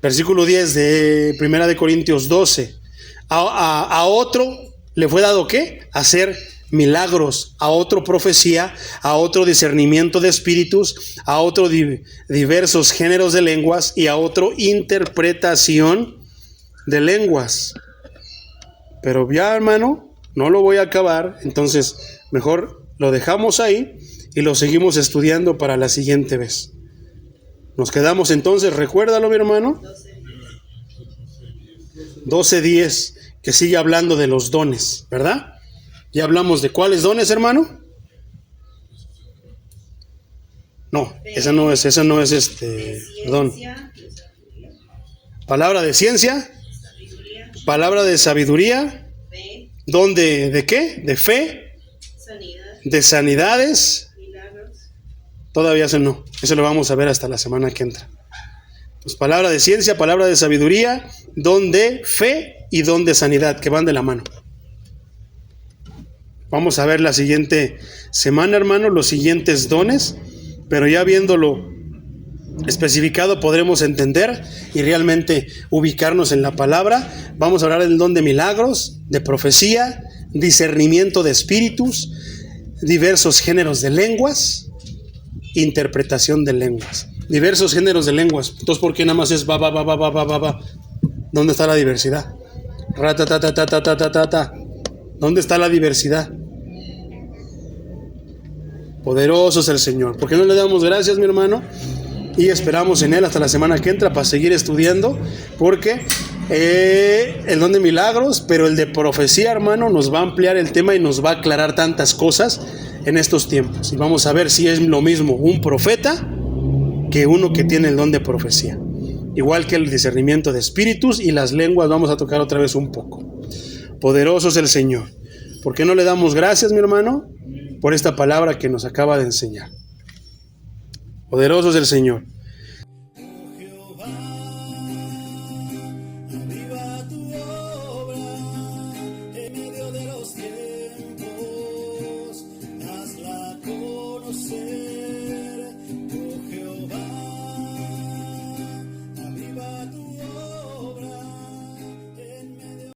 Versículo 10 de 1 de Corintios 12. A otro le fue dado ¿qué? Hacer milagros, a otro profecía, a otro discernimiento de espíritus, a otro diversos géneros de lenguas y a otro interpretación de lenguas. Pero ya, hermano, no lo voy a acabar, entonces mejor lo dejamos ahí y lo seguimos estudiando para la siguiente vez. Nos quedamos entonces, recuérdalo, mi hermano, 12:10, que sigue hablando de los dones, ¿verdad? Ya hablamos de cuáles dones, hermano. No, esa no es don. Palabra de ciencia, palabra de sabiduría, don de qué? De fe, de sanidades. Todavía eso no, eso lo vamos a ver hasta la semana que entra. Pues palabra de ciencia, palabra de sabiduría, don de fe y don de sanidad, que van de la mano. Vamos a ver la siguiente semana, hermano, los siguientes dones, pero ya viéndolo especificado podremos entender y realmente ubicarnos en la palabra. Vamos a hablar del don de milagros, de profecía, discernimiento de espíritus, diversos géneros de lenguas, interpretación de lenguas. Diversos géneros de lenguas. Entonces, ¿por qué nada más es va? ¿Dónde está la diversidad? ¿Dónde está la diversidad? Poderoso es el Señor. ¿Por qué no le damos gracias, mi hermano? Y esperamos en Él hasta la semana que entra para seguir estudiando, porque el don de milagros, pero el de profecía, hermano, nos va a ampliar el tema y nos va a aclarar tantas cosas en estos tiempos. Y vamos a ver si es lo mismo un profeta que uno que tiene el don de profecía. Igual que el discernimiento de espíritus y las lenguas, vamos a tocar otra vez un poco. Poderoso es el Señor. ¿Por qué no le damos gracias, mi hermano, por esta palabra que nos acaba de enseñar? Poderoso es el Señor.